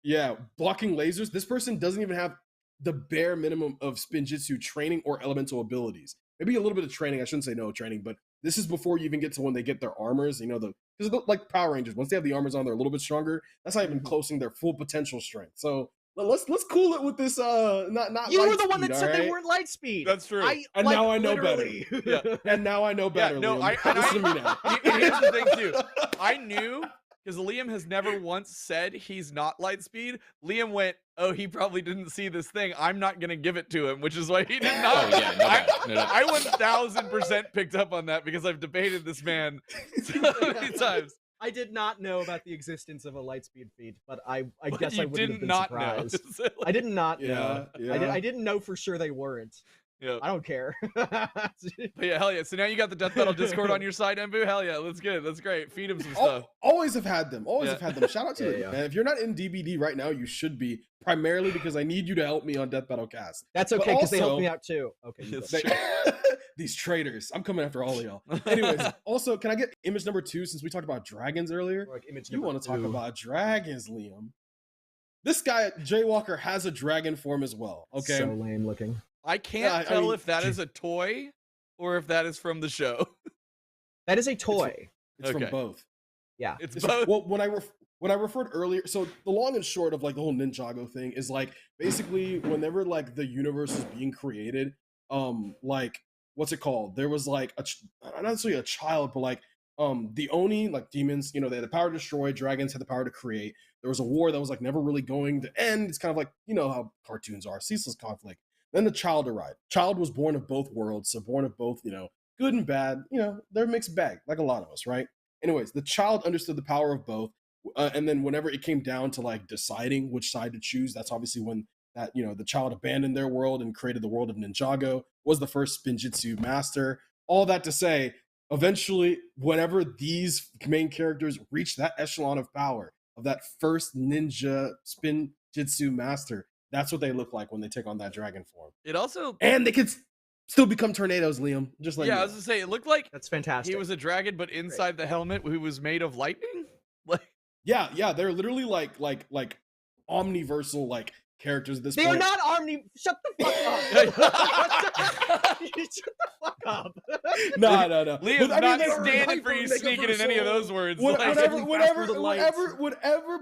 Yeah, blocking lasers. This person doesn't even have the bare minimum of spinjitzu training or elemental abilities. Maybe a little bit of training. I shouldn't say no training, but this is before you even get to when they get their armors. You know, because like Power Rangers, once they have the armors on, they're a little bit stronger. That's not even closing their full potential strength. So let's cool it with this. Not you light were the one speed, that said right? they weren't light speed. That's true. Now I know better. Yeah. And now I know better. No, Liam. Listen to me now. Here's the thing too. I knew. Because Liam has never once said he's not light speed. Liam went, "Oh, he probably didn't see this thing. I'm not gonna give it to him," which is why he did not. Oh, yeah, I 1000% picked up on that because I've debated this man so many times. I did not know about the existence of a light speed feed, but I guess I wouldn't have been not surprised. Know. I did not know. Yeah. I didn't know for sure they weren't. Yeah. I don't care. But yeah, hell yeah. So now you got the Death Battle Discord on your side, Embu? Hell yeah, that's good. That's great. Feed him some stuff. Always have had them. Shout out to them, man. If you're not in DBD right now, you should be, primarily because I need you to help me on Death Battle Cast. That's okay, because they helped me out too. Okay. These traitors. I'm coming after all of y'all. Anyways, also, can I get image number 2 since we talked about dragons earlier? You want to talk about dragons, Liam. This guy, Jay Walker, has a dragon form as well. Okay. So lame looking. I can't tell if that is a toy or if that is from the show. That is a toy. It's from both. Yeah. It's both. Well, when I referred earlier, so the long and short of like the whole Ninjago thing is like basically whenever like the universe is being created, like what's it called? There was like not necessarily a child, but like the Oni, like demons, you know, they had the power to destroy, dragons had the power to create. There was a war that was like never really going to end. It's kind of like, you know how cartoons are, ceaseless conflict. Then the child arrived. Child was born of both worlds, so born of both, you know, good and bad. You know, they're a mixed bag, like a lot of us, right? Anyways, the child understood the power of both, and then whenever it came down to like deciding which side to choose, that's obviously when that, you know, the child abandoned their world and created the world of Ninjago, was the first spinjitzu master. All that to say, eventually, whenever these main characters reach that echelon of power of that first ninja spinjitzu master, that's what they look like when they take on that dragon form. And they could still become tornadoes, Liam. Just like I was gonna say, it looked like that's fantastic. He was a dragon, but inside the helmet, who was made of lightning. Like, yeah, they're literally like omniversal like characters at this point. They are not Shut the fuck up. Shut the fuck up. No. Liam's not standing for you sneaking in any of those words. Whatever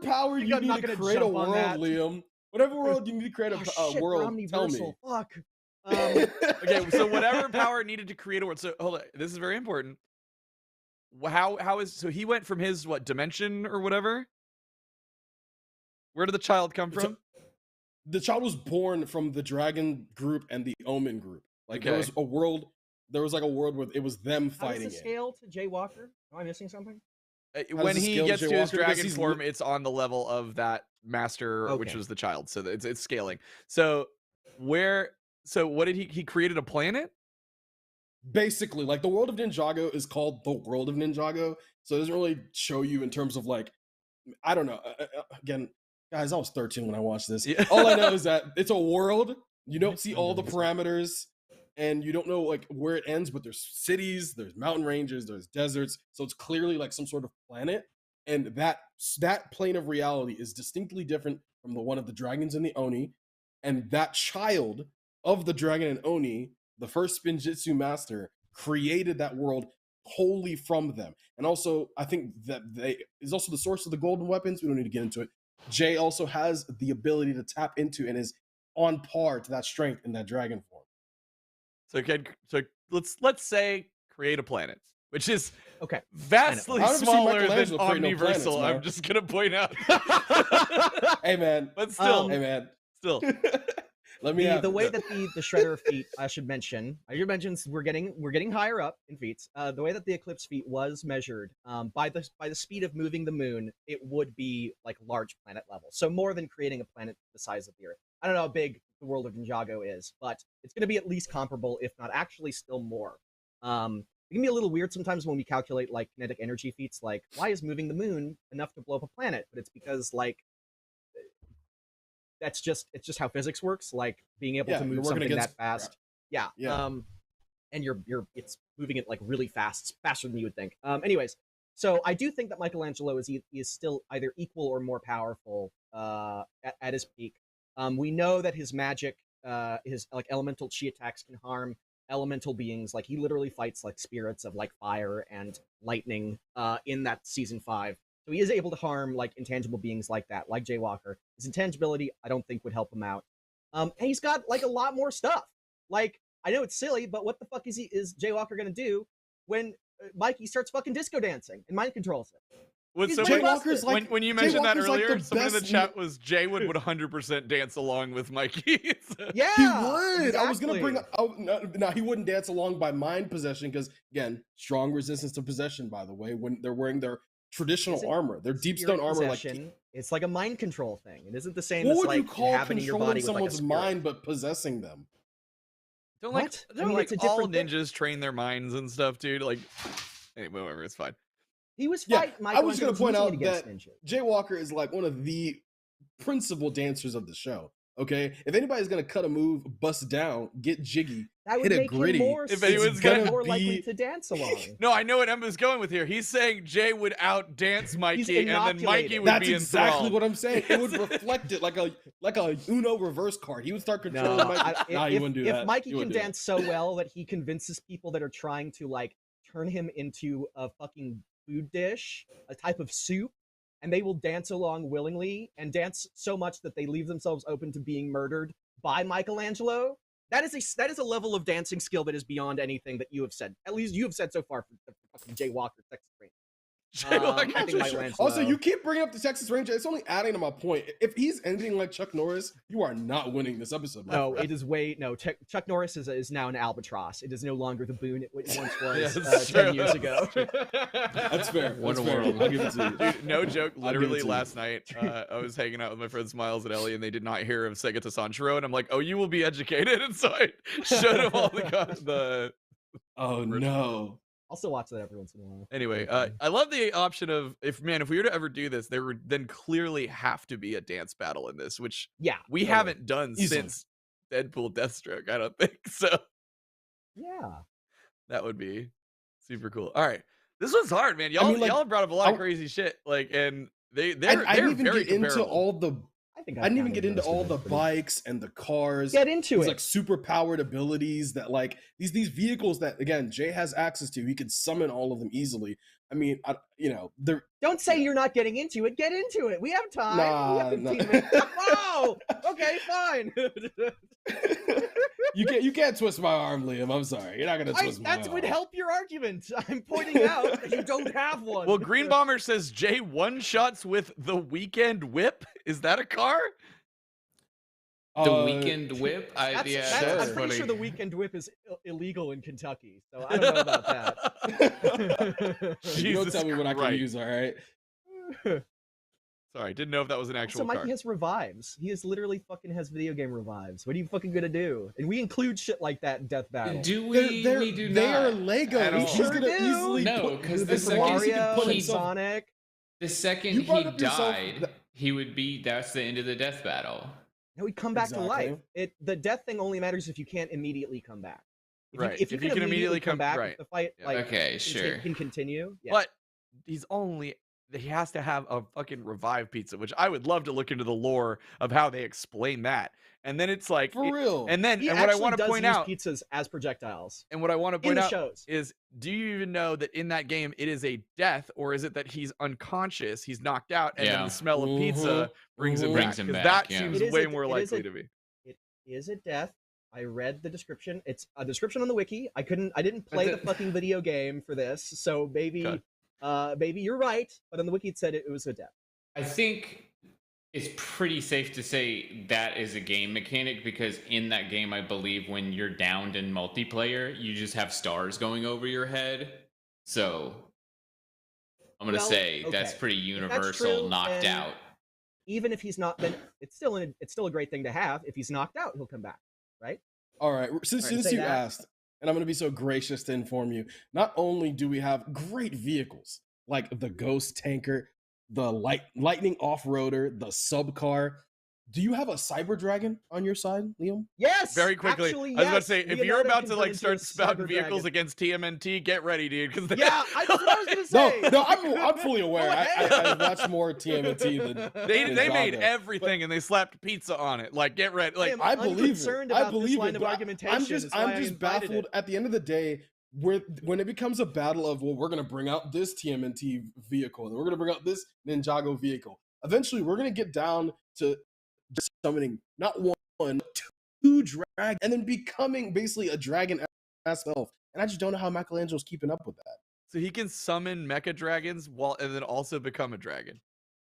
power you need to create a world, Liam. Whatever world you need to create a world, tell me. Fuck. Okay, so whatever power needed to create a world. So hold on, this is very important. How is so he went from his dimension or whatever? Where did the child come from? The child was born from the dragon group and the omen group. Like there was like a world where it was them fighting. How does it scale to Jay Walker? Am I missing something? When he gets to his dragon form, it's on the level of that master, which was the child. So it's scaling. So what did he created a planet? Basically, like the world of Ninjago is called the world of Ninjago. So it doesn't really show you in terms of like I don't know. Again, guys, I was 13 when I watched this. Yeah. All I know is that it's a world. You don't see all the parameters, and you don't know like where it ends. But there's cities, there's mountain ranges, there's deserts. So it's clearly like some sort of planet, and that plane of reality is distinctly different from the one of the dragons and the Oni. And that child of the dragon and Oni, the first Spinjitzu master, created that world wholly from them. And also, I think that they is also the source of the golden weapons. We don't need to get into it. Jay also has the ability to tap into and is on par to that strength in that dragon form. So let's say create a planet, which is Okay. vastly I don't ever see smaller than Michelangelo create no planets, Omniversal. man. I'm just gonna point out. Hey man, But still, hey man, still. let me The way that the Shredder feat, I should mention, we're getting higher up in feats. The way that the Eclipse feat was measured, by the speed of moving the moon, it would be like large planet level. So more than creating a planet the size of the Earth. I don't know how big the world of Ninjago is, but it's going to be at least comparable, if not actually still more. It can be a little weird sometimes when we calculate like kinetic energy feats. Like, why is moving the moon enough to blow up a planet? But it's because like it's just how physics works. Like being able to move something that fast. Yeah. And it's moving it like really fast, faster than you would think. Anyways, so I do think that Michelangelo is still either equal or more powerful at his peak. We know that his magic, his like elemental chi attacks can harm elemental beings. Like he literally fights like spirits of like fire and lightning in that season 5. So he is able to harm like intangible beings like that, like Jaywalker. His intangibility, I don't think would help him out. And he's got like a lot more stuff. Like, I know it's silly, but what the fuck is Jaywalker gonna do when Mikey starts fucking disco dancing and mind controls him? Jaywalker's like, when you mentioned that earlier, like someone in the chat was Jay would 100% dance along with Mikey. So. Yeah, he would. Exactly. I was gonna bring up. No, he wouldn't dance along by mind possession because again, strong resistance to possession. By the way, when they're wearing their traditional armor, their deep stone armor, like it's like a mind control thing. It isn't the same what as would like you call having your body with someone's like a mind but possessing them? Don't what? Don't like all ninjas train their minds and stuff, dude. Like, anyway, whatever, it's fine. He was fighting. I was going to point out that ninjas. Jaywalker is like one of the principal dancers of the show. Okay, if anybody's going to cut a move, bust down, get jiggy, that would hit make a gritty. Him more, if anyone's gonna more be likely to dance along. No, I know what Emma's going with here. He's saying Jay would out dance Mikey, and then Mikey would be That's exactly enthralled. what I'm saying. It would reflect it like a Uno reverse card. He would start controlling Mikey. He wouldn't do that. If Mikey can dance so well that he convinces people that are trying to like turn him into a fucking food dish, a type of soup, and they will dance along willingly and dance so much that they leave themselves open to being murdered by Michelangelo. That is a level of dancing skill that is beyond anything that you have said. At least you have said so far for the fucking Jaywalker Texas Ranger. I think Michelangelo. Also, you keep bringing up the Texas Ranger. It's only adding to my point. If he's ending like Chuck Norris, you are not winning this episode. No, it is Chuck Norris is now an albatross. It is no longer the boon it once was 10 years ago. That's fair. What That's a fair. world. I'll give it to you. Dude, no joke. Literally you. last night, I was hanging out with my friends Miles and Ellie, and they did not hear of Sega to Sanchiro, and I'm like, "Oh, you will be educated." And so I showed them all the. Oh no. Also watch that every once in a while. Anyway, I love the option of if we were to ever do this, there would then clearly have to be a dance battle in this, which we haven't done since Deadpool Deathstroke. I don't think so. Yeah, that would be super cool. All right, this was hard, man. Y'all brought up a lot of crazy shit, like, and they're I didn't even very get into comparable. all the. I didn't even get into all the bikes and the cars. Get into it. Like super powered abilities that like these vehicles that again Jay has access to. He can summon all of them easily. I mean, they're. Don't say you're not getting into it. Get into it. We have time. We have 15 minutes. Oh, okay, fine. You can't twist my arm, Liam. I'm sorry. You're not gonna twist my arm. That would help your argument. I'm pointing out that you don't have one. Well, Green Bomber says Jay one-shots with the Weekend Whip. Is that a car? The Weekend Whip? I'm pretty sure the Weekend Whip is illegal in Kentucky, so I don't know about that. You don't tell me what I can use, all right? Sorry, didn't know if that was an actual Mikey car. has revives. He literally fucking has video game revives. What are you fucking gonna do? And we include shit like that in Death Battle. Do we? We do not. They are Legos. He's gonna easily no, put because the second Mario he and Sonic. The second You he brought up yourself died, he would be. That's the end of the death battle. No, he'd come back to life. Exactly. The death thing only matters if you can't immediately come back. Right. If you can immediately come back, right. if the fight Yeah. like Okay, sure. can continue. Yeah. But he has to have a fucking revive pizza, which I would love to look into the lore of how they explain that. And then it's like For real. And then He and what I actually want to does point use out pizzas as projectiles and what I want to in point the out shows. is, do you even know that in that game it is a death, or is it that he's unconscious, he's knocked out, and then Yeah. the smell of pizza brings him Brings back? him Because back, that yeah. seems It is way a- more it is likely a- to be. It is a death. I read the description. It's a description on the wiki. I didn't play the fucking video game for this, so maybe Okay. maybe you're right, but on the wiki it said it was a death. I think it's pretty safe to say that is a game mechanic, because in that game, I believe when you're downed in multiplayer, you just have stars going over your head. So I'm gonna Well, say that's okay. pretty If that's universal. true, Knocked then out. Even if he's not, then it's still a great thing to have. If he's knocked out, he'll come back, right? All right, since Say you that. asked, and I'm going to be so gracious to inform you, not only do we have great vehicles like the Ghost Tanker, the Lightning Off-Roader, the Subcar, do you have a Cyber Dragon on your side, Liam? Yes. Very quickly, Actually, I was about to yes. say, if you're Leonardo about can to turn like into start a spouting Cyber vehicles Dragon. against TMNT, get ready, dude. Because Yeah, that's what I was gonna say. No, I'm fully aware. Go ahead. I watched more TMNT than they made Ninjago. everything and they slapped pizza on it. Like, get ready. Like, I believe unconcerned it. I about this believe line it. of But argumentation. I'm just is why I invited baffled. it. At the end of the day, when it becomes a battle of, well, we're gonna bring out this TMNT vehicle and we're gonna bring out this Ninjago vehicle. Eventually, we're gonna get down to just summoning not one, two dragons, and then becoming basically a dragon ass elf. And I just don't know how Michelangelo's keeping up with that. so he can summon mecha dragons and then also become a dragon.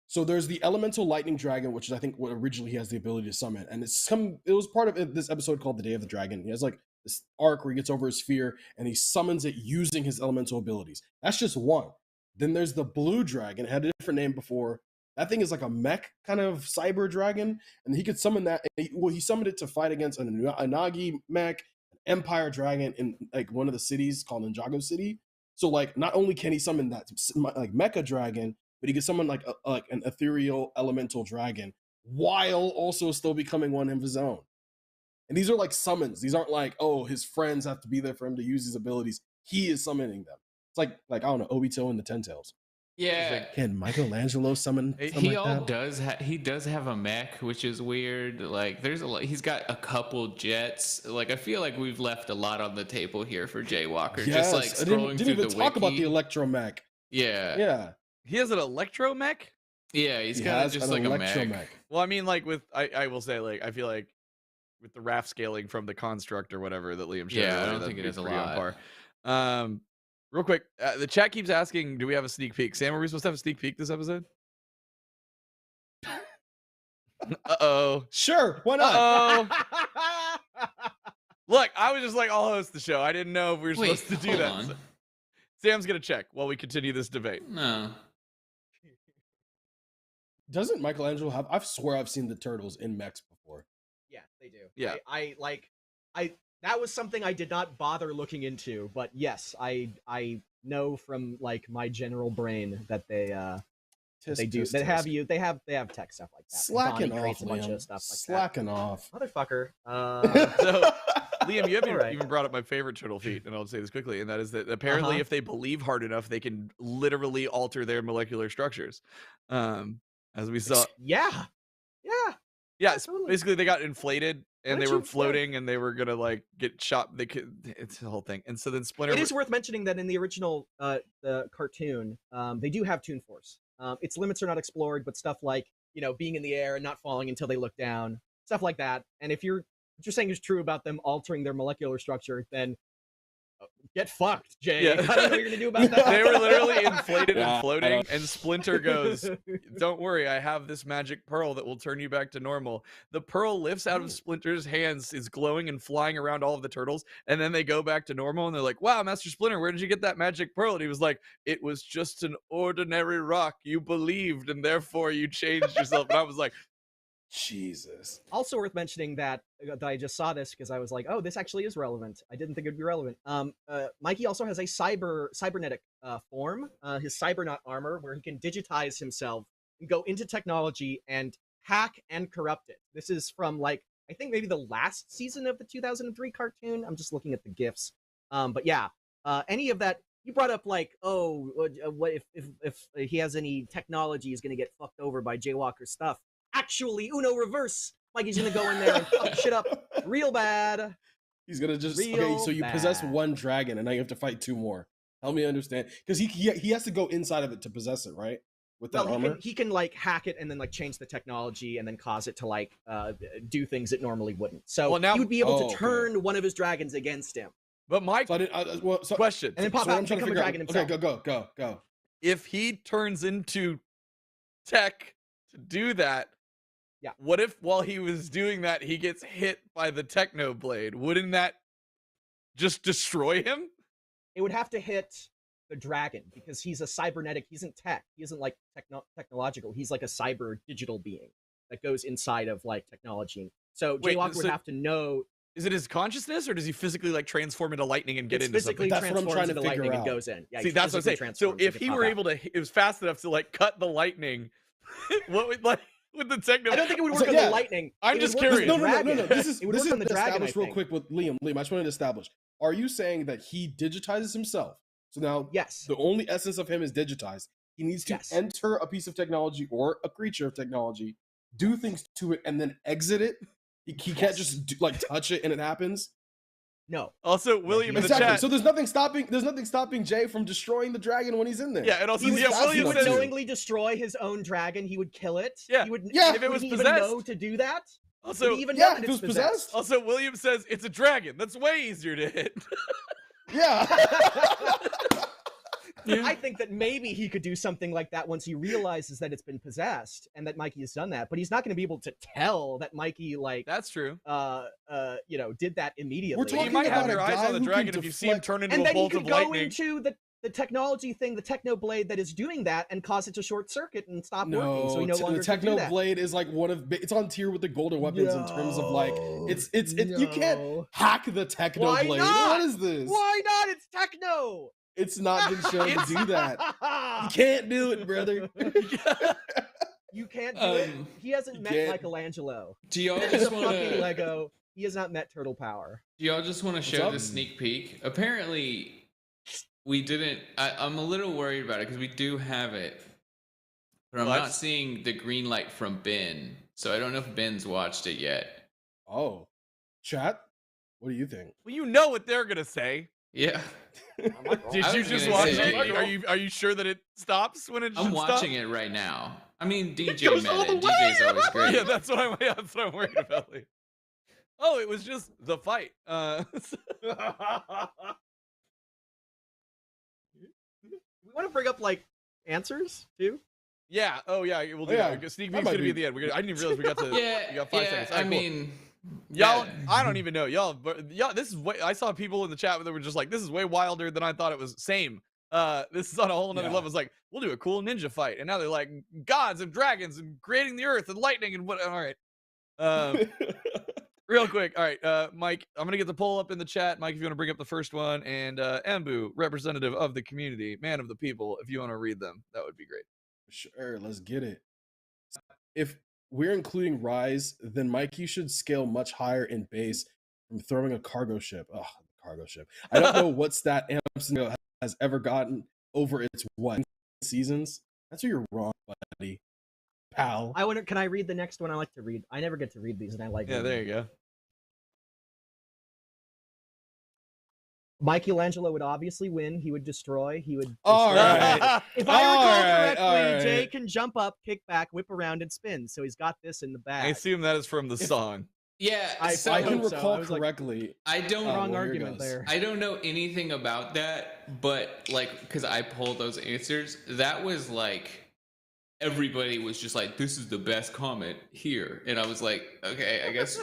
So there's the elemental lightning dragon, which is I think what originally he has the ability to summon, and it was part of this episode called the Day of the Dragon. He has like this arc where he gets over his fear and he summons it using his elemental abilities. That's just one. Then there's the blue dragon. It had a different name before. That thing is like a mech kind of cyber dragon, and he could summon that. He summoned it to fight against an Anagi mech, an Empire dragon in like one of the cities called Ninjago City. So like, not only can he summon that like mecha dragon, but he can summon like an ethereal elemental dragon while also still becoming one of his own. And these are like summons. These aren't like, oh, his friends have to be there for him to use his abilities. He is summoning them. It's like I don't know, Obito and the Ten Tails. Yeah. Can Michelangelo summon? He does have a mech, which is weird. Like there's a lot. He's got a couple jets. Like I feel like we've left a lot on the table here for Jaywalker. Yes, Just like scrolling didn't through even the talk about the wiki. electromech. Yeah. Yeah, He has an electro mech. Yeah, he's he kind of has just an like a electromech. mech. Well, I mean, like with I will say, like I feel like with the raft scaling from the construct or whatever that Liam showed. Yeah, I earlier, don't that'd think it be is a pretty on lot. par. Real quick, the chat keeps asking, do we have a sneak peek? Sam, are we supposed to have a sneak peek this episode? Uh-oh. Sure, why not? Uh-oh. Look, I was just like, I'll host the show. I didn't know if we were Wait, supposed to do hold that. on. So- Sam's gonna check while we continue this debate. No. Doesn't Michelangelo have? I swear I've seen the turtles in mechs before. Yeah, they do. Yeah. I that was something I did not bother looking into, but yes, I know from like my general brain that they do. They have tech stuff like that. Slacking Donnie off, creates a bunch Liam. of stuff like Slacking off. that. Motherfucker. So, Liam, you haven't Alright. even brought up my favorite turtle feat, and I'll say this quickly, and that is that apparently if they believe hard enough, they can literally alter their molecular structures. As we saw. Yeah. Yeah, totally. basically they got inflated and Why they don't were you- floating and they were gonna like get shot. It's the whole thing. And so then Splinter. It is worth mentioning that in the original the cartoon, they do have Toon Force. Its limits are not explored, but stuff like being in the air and not falling until they look down, stuff like that. And if what you're saying is true about them altering their molecular structure, then get fucked, Jay. Yeah. I don't know what you're gonna do about that. They were literally inflated Yeah, and floating, and Splinter goes, "Don't worry, I have this magic pearl that will turn you back to normal." The pearl lifts out of Splinter's hands, is glowing and flying around all of the turtles, and then they go back to normal, and they're like, "Wow, Master Splinter, where did you get that magic pearl?" And he was like, "It was just an ordinary rock. You believed, and therefore you changed yourself." And I was like, Jesus. Also worth mentioning that I just saw this because I was like, oh, this actually is relevant. I didn't think it'd be relevant. Mikey also has a cybernetic form, his cybernaut armor, where he can digitize himself and go into technology and hack and corrupt it. This is from like I think maybe the last season of the 2003 cartoon. I'm just looking at the gifs. But yeah, any of that. You brought up like, oh, what if he has any technology is going to get fucked over by Jaywalker's stuff. Actually, Uno reverse. Mikey's gonna go in there and fuck shit up real bad. He's gonna just Real So you possess bad. one dragon, and now you have to fight 2 more. Help me understand, because he has to go inside of it to possess it, right? With that Well, armor. he can like hack it and then like change the technology and then cause it to like do things it normally wouldn't. So Well, now- he would be able Oh, to okay. turn one of his dragons against him But my So I didn't. question: and then pop so what out I'm and trying to become a figure out. dragon himself. Okay, go. if he turns into tech to do that, Yeah. what if while he was doing that he gets hit by the techno blade? Wouldn't that just destroy him? It would have to hit the dragon because he's a cybernetic. He isn't tech. He isn't like technological. He's like a cyber digital being that goes inside of like technology. So Wait, Jaywalker would so- have to know. Is it his consciousness, or does he physically like transform into lightning and get It's into physically something? That's what I'm trying transforms to into figure lightning and out. goes in. Yeah, See, he that's what I'm physically saying. So transforms if and he can were pop able to, it was fast enough to like cut the lightning. What would like with the techno? out. I don't think it would work So, on yeah, the lightning. I'm It just would work on curious. the No. dragon. This is It would this work is on the to dragon, establish I real think. quick with Liam. Liam, I just wanted to establish. Are you saying that he digitizes himself? So now Yes. the only essence of him is digitized. He needs to Yes. enter a piece of technology or a creature of technology, do things to it, and then exit it. He can't Yes. just like touch it and it happens. No. Also, William in the Exactly. chat. So there's nothing stopping Jay from destroying the dragon when he's in there. Yeah, and also He would, yeah, fast he William enough would says. to. knowingly destroy his own dragon. He would kill it. Yeah. He would, Yeah. If it was would he even know possessed- to do that? Also, would he even yeah, know that if it it's was possessed. Also, William says it's a dragon. That's way easier to hit. Yeah. I think that maybe he could do something like that once he realizes that it's been possessed and that Mikey has done that. But he's not going to be able to tell that Mikey like That's true. did that immediately. We're talking You might have about your a eyes guy on the who can dragon if you see him deflect- turn into and a then he bolt could of go lightning. into the technology thing, the techno blade that is doing that, and cause it to short circuit and stop working. So he no the longer can do techno that. blade is like one of it's on tier with the golden weapons in terms of like it's you can't No. hack the techno Why blade. not? What is this? Why not? It's techno. It's not been shown to do that. You can't do it, brother. You can't do it. He hasn't you met can't. Michelangelo. Do y'all He's a just want fucking to? Lego. He has not met Turtle Power. Do y'all just want to show up? the sneak peek? Apparently, we didn't. I'm a little worried about it because we do have it, but I'm What? not seeing the green light from Ben. So I don't know if Ben's watched it yet. Oh, chat. What do you think? Well, you know what they're gonna say. Yeah, Did I you was just gonna watch say, it? Are you sure that it stops when it should I'm watching stop? it right now. I mean, DJ goes all met it. the way. DJ's always great. Yeah, that's what I'm worried about. Like, oh, it was just the fight. We want to bring up like answers too. yeah. Oh yeah. We'll do Yeah, that. Sneak that peek's might gonna be be- at the end. I didn't even realize we got to. Yeah, we got 5 yeah. seconds. I Alright, cool. mean, Y'all, yeah. I don't even know. Y'all, this is way. I saw people in the chat that were just like, this is way wilder than I thought it was. Same. This is on a whole nother Yeah. level. It's like, we'll do a cool ninja fight. And now they're like gods and dragons and creating the earth and lightning and what. All right. Real quick. All right. Mike, I'm going to get the poll up in the chat. Mike, if you want to bring up the first one. And Ambu, representative of the community, man of the people, if you want to read them, that would be great. Sure, let's get it. If we're including Rise, then Mikey should scale much higher in base from throwing a cargo ship. Oh, cargo ship. I don't know what stat Amp has ever gotten over its what seasons. That's where you're wrong, buddy. Pal. I wonder. Can I read the next one? I like to read. I never get to read these, and I like. Yeah, reading there you them. go. Michelangelo would obviously win. He would destroy. He would. All destroy. right. If I recall All right, correctly, all right. Jay can jump up, kick back, whip around, and spin. So he's got this in the bag. I assume that is from the song. Yeah, I- so I I can hope so. recall I was like, correctly. I don't. Oh, Wrong well, here argument goes. there. I don't know anything about that, but like, because I pulled those answers, that was like, everybody was just like, this is the best comment here. And I was like, okay, I guess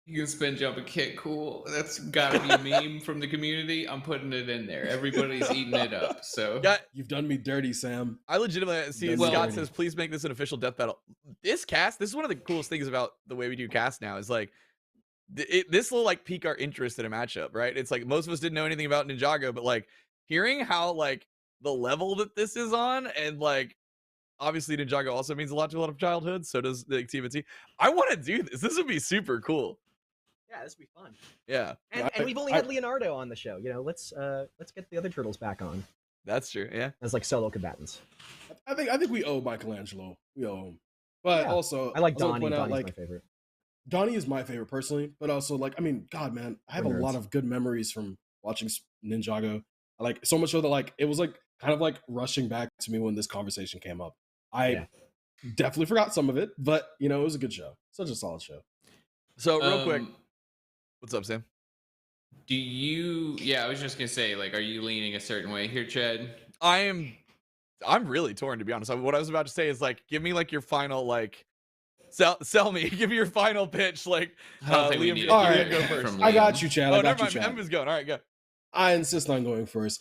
You can spin jump and kick. Cool. That's got to be a meme from the community. I'm putting it in there. Everybody's eating it up. So Yeah, You've done me dirty, Sam. I legitimately see Well- Scott says, please make this an official death battle. This is one of the coolest things about the way we do cast now is like, this will like pique our interest in a matchup, right? It's like most of us didn't know anything about Ninjago, but like hearing how like the level that this is on, and like obviously Ninjago also means a lot to a lot of childhood. So does the TMNT. I want to do this. This would be super cool. Yeah, this would be fun. Yeah, And we've only had Leonardo on the show. You know, let's get the other turtles back on that's true. Yeah, as like solo combatants. I think we owe Michelangelo. We owe him. But Yeah. also, I like also Donnie. point out, Donnie's my favorite. Donnie is my favorite personally, but also like, I mean, God, man, I have We're a lot nerds. of good memories from watching Ninjago. I like so much so that like it was like kind of like rushing back to me when this conversation came up. I definitely forgot some of it, but you know, it was a good show. Such a solid show. so real quick, what's up, Sam? do you? Yeah, I was just gonna say, like, are you leaning a certain way here, Chad? I'm really torn, to be honest. What I was about to say is like, give me like your final like sell me. Give me your final pitch. Like, I don't think we Liam, need All Liam, right. go first. from I got Liam. you, Chad. Oh, I got never you, mind. Chad. Emma's going. All right, go. I insist on going first.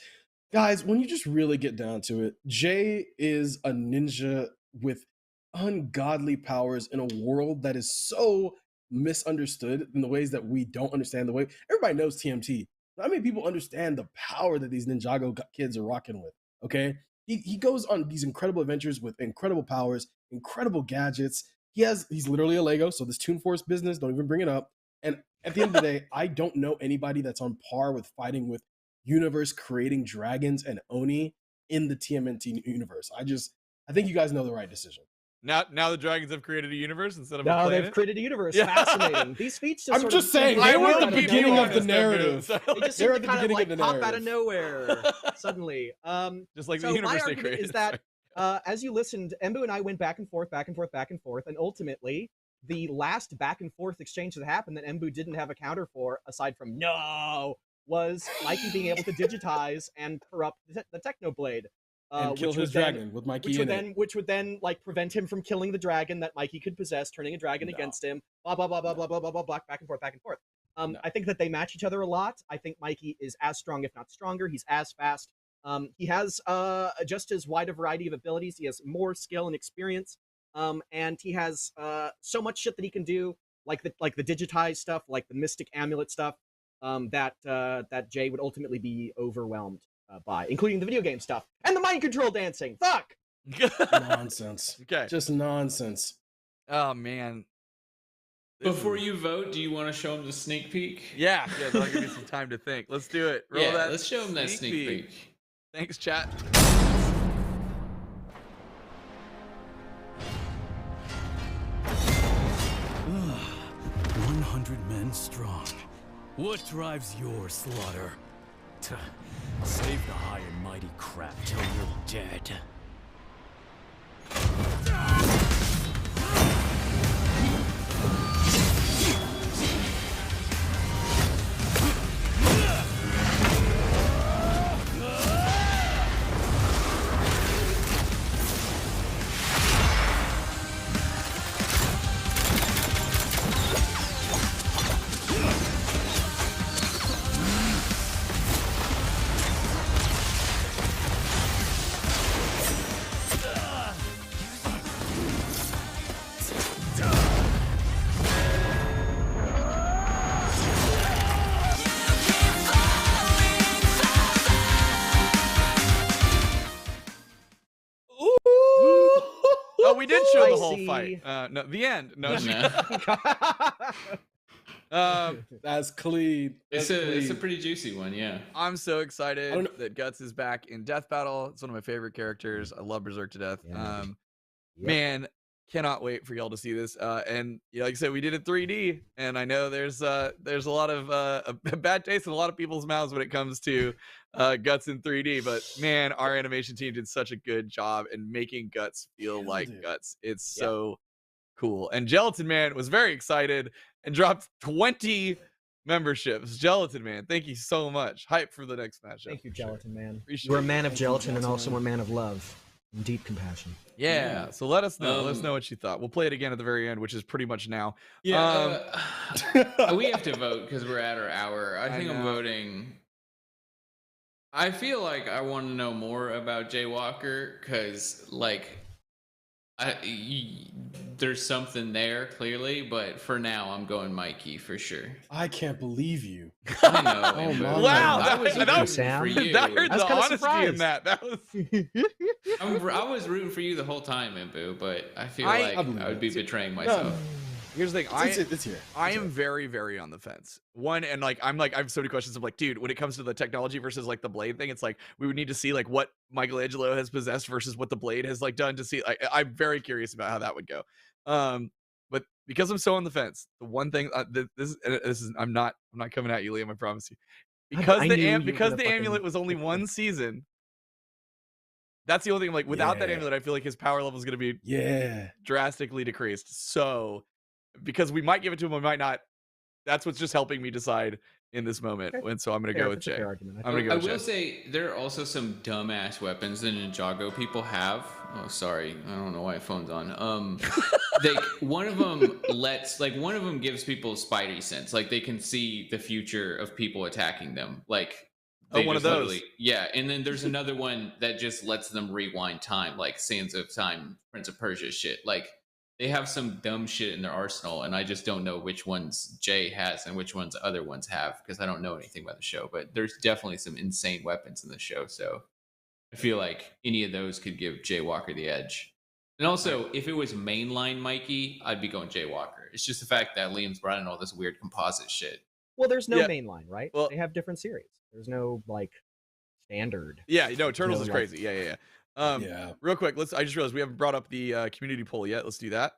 Guys, when you just really get down to it, Jay is a ninja with ungodly powers in a world that is so misunderstood in the ways that we don't understand. The way everybody knows TMT. Not many people understand the power that these Ninjago kids are rocking with. Okay. He goes on these incredible adventures with incredible powers, incredible gadgets. He's literally a Lego, so this Toon Force business, don't even bring it up. And at the end of the day, I don't know anybody that's on par with fighting with universe creating dragons and Oni in the TMNT universe. I think you guys know the right decision. Now the dragons have created a universe instead of a No, planet. they've created a universe. Yeah. Fascinating. These feats just I'm sort just of saying, seem to they were come at out the of beginning nowhere. of the narrative. So, They like, just seem They're to at the kind of beginning like of the pop out of narrative. nowhere suddenly. just like the So my universe they argument created. is that as you listened, Embu and I went back and forth, and ultimately the last back and forth exchange that happened that Embu didn't have a counter for, aside from no, was Mikey being able to digitize and corrupt the Technoblade. And kill his dragon with Mikey in it. Which would then like prevent him from killing the dragon that Mikey could possess, turning a dragon No. against him. Blah blah blah blah blah blah blah blah blah. Back and forth, back and forth. I think that they match each other a lot. I think Mikey is as strong, if not stronger. He's as fast. He has just as wide a variety of abilities. He has more skill and experience. And he has so much shit that he can do, like the digitized stuff, like the mystic amulet stuff. That Jay would ultimately be overwhelmed by, including the video game stuff and the mind control dancing. Fuck. Nonsense. Okay. Just nonsense. Oh man. This Before is- you vote, do you want to show him the sneak peek? Yeah, that'll give me some time to think. Let's do it. Roll Yeah, that. let's show him that sneak peek. Thanks, chat. 100 men strong. What drives your slaughter? Save the high and mighty crap till you're dead. Oh, we did show the whole Spicy. fight. No, the end. No. No. That's clean. It's a pretty juicy one, yeah. I'm so I excited don't know- that Guts is back in Death Battle. It's one of my favorite characters. I love Berserk to death. Yeah. Yep. Man, cannot wait for y'all to see this. And yeah, like I said, we did it 3D, and I know there's a lot of a bad taste in a lot of people's mouths when it comes to Guts in 3D. But man, our animation team did such a good job in making Guts feel Killed like it. Guts. It's Yeah. so cool. And Gelatin Man was very excited and dropped 20 memberships. Gelatin Man, thank you so much. Hype for the next matchup. Thank you, for sure. Gelatin Man. Appreciate You're a it. man of Thank you, gelatin and Gelatin also Man. a man of love. Deep compassion. Yeah. So let us know. Let us know Um, what you thought. We'll play it again at the very end, which is pretty much now. Yeah, we have to vote because we're at our hour. I think I'm know. voting. I feel like I want to know more about Jay Walker because, like, there's something there clearly, but for now, I'm going Mikey for sure. I can't believe you. I know. Oh, Boo. my Wow, I was that rooting was- for you. That heard I was the kinda honesty in surprised. that. That was. I was rooting for you the whole time, Imbu, but I feel I like believe I would be it. betraying myself. Here's the thing. It's here. I It's am here. very, very on the fence. One, and like I have so many questions of like, dude, when it comes to the technology versus like the blade thing, it's like we would need to see like what Michelangelo has possessed versus what the blade has like done to see. I'm very curious about how that would go. But because I'm so on the fence, the one thing this is I'm not coming at you, Liam. I promise you. Because I knew you were because gonna the fucking amulet was only pick one this. season. That's the only thing. Like without that Yeah. amulet, I feel like his power level is going to be Yeah. drastically decreased. So because we might give it to him, we might not. That's what's just helping me decide in this moment. Okay. And so I'm gonna Fair, go with it's a Jay. fair argument. I'm gonna go I with will Jay. say there are also some dumbass weapons that Ninjago people have. Oh, sorry, I don't know why my phone's on. One of them gives people spidey sense, like they can see the future of people attacking them. Like they one of just those. literally- yeah. And then there's another one that just lets them rewind time, like Sands of Time, Prince of Persia shit. Like they have some dumb shit in their arsenal, and I just don't know which ones Jay has and which ones other ones have because I don't know anything about the show. But there's definitely some insane weapons in the show, so I feel like any of those could give Jay Walker the edge. And also, if it was mainline Mikey, I'd be going Jay Walker. It's just the fact that Liam's brought in all this weird composite shit. Well, there's no Yeah. main line, right? Well- They have different series. There's no like standard. Yeah, Turtles No, is like- crazy. Yeah. Yeah. Real quick, I just realized we haven't brought up the community poll yet. Let's do that.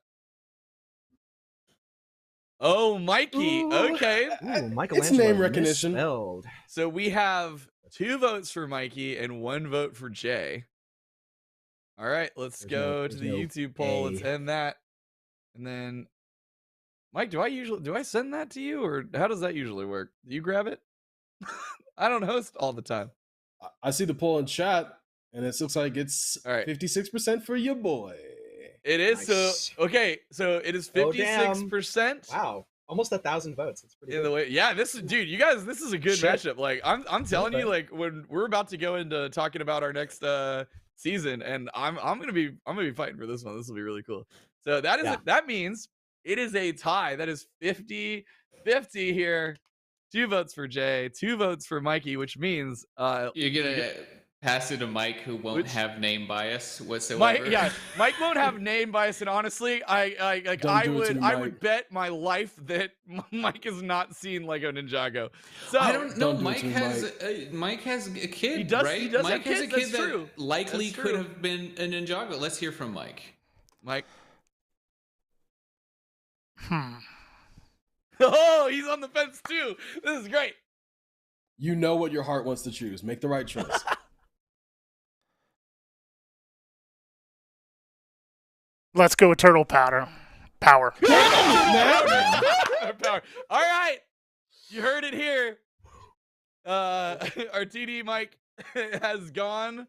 Oh, Mikey. Ooh. Okay. Ooh, Michelangelo name recognition. misspelled. So we have 2 votes for Mikey and 1 vote for Jay. All right, let's There's go no- to there's the no YouTube poll. Let's A. end that. And then Mike, do I send that to you, or how does that usually work? Do you grab it? I don't host all the time. I see the poll in chat, and it looks like it's All right. 56% for your boy. It is Nice. okay. So it is Oh, damn. 56%. Wow, almost 1,000 votes. It's pretty In good. the way, yeah, this is, dude, you guys, this is a good Shit. matchup. Like, I'm telling you, Okay. like, when we're about to go into talking about our next season, and I'm gonna be fighting for this one. This will be really cool. So that means it is a tie. That is 50-50 here. 2 votes for Jay, 2 votes for Mikey, which means You're gonna pass it to Mike, who won't Which- have name bias whatsoever. Mike won't have name bias, and honestly, I Don't do it to me, I would Mike. bet my life that Mike has not seen Lego Ninjago. So I don't know. Don't do it Mike to me, has Mike has a kid, He does- right? he does Mike have has a kids, kid that's that true. likely That's could true. have been a Ninjago. Let's hear from Mike. Mike. Oh, he's on the fence too. This is great. You know what your heart wants to choose. Make the right choice. Let's go with turtle powder. Power. Power. All right, you heard it here. Our TD Mike has gone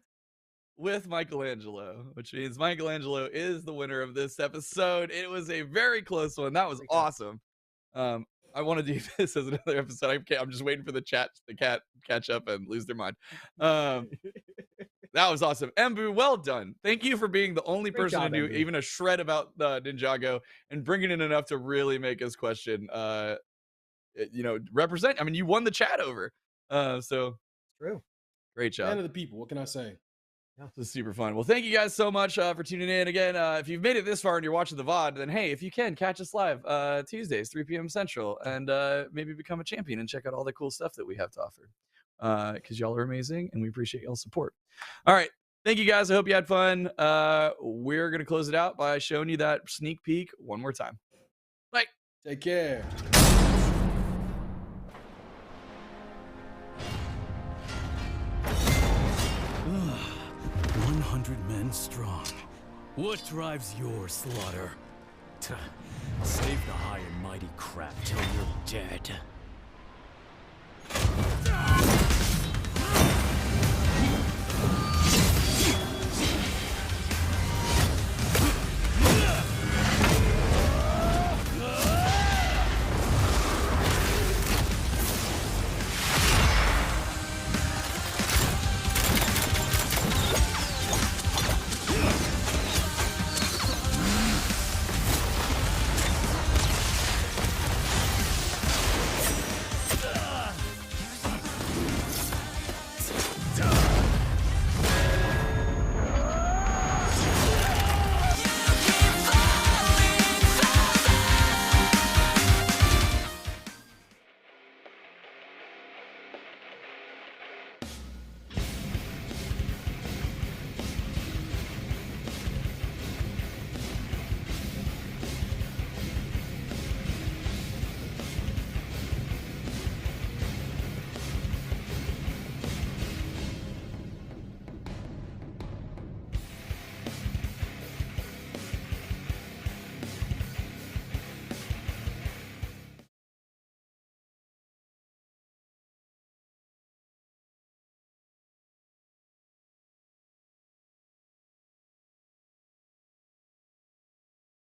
with Michelangelo, which means Michelangelo is the winner of this episode. It was a very close one. That was awesome. I want to do this as another episode. I'm just waiting for the chat to catch up and lose their mind. That was awesome. Embu, well done. Thank you for being the only Great person job, to do Embu. even a shred about Ninjago and bringing in enough to really make us question, represent. I mean, you won the chat over. So True. great job. Man of the people. What can I say? This is super fun. Well, thank you guys so much for tuning in. Again, if you've made it this far and you're watching the VOD, then hey, if you can, catch us live Tuesdays, 3 p.m. Central, and maybe become a champion and check out all the cool stuff that we have to offer. Because y'all are amazing, and we appreciate y'all's support. All right. Thank you, guys. I hope you had fun. We're going to close it out by showing you that sneak peek one more time. Bye. Take care. 100 men strong. What drives your slaughter? Save the high and mighty crap till you're dead.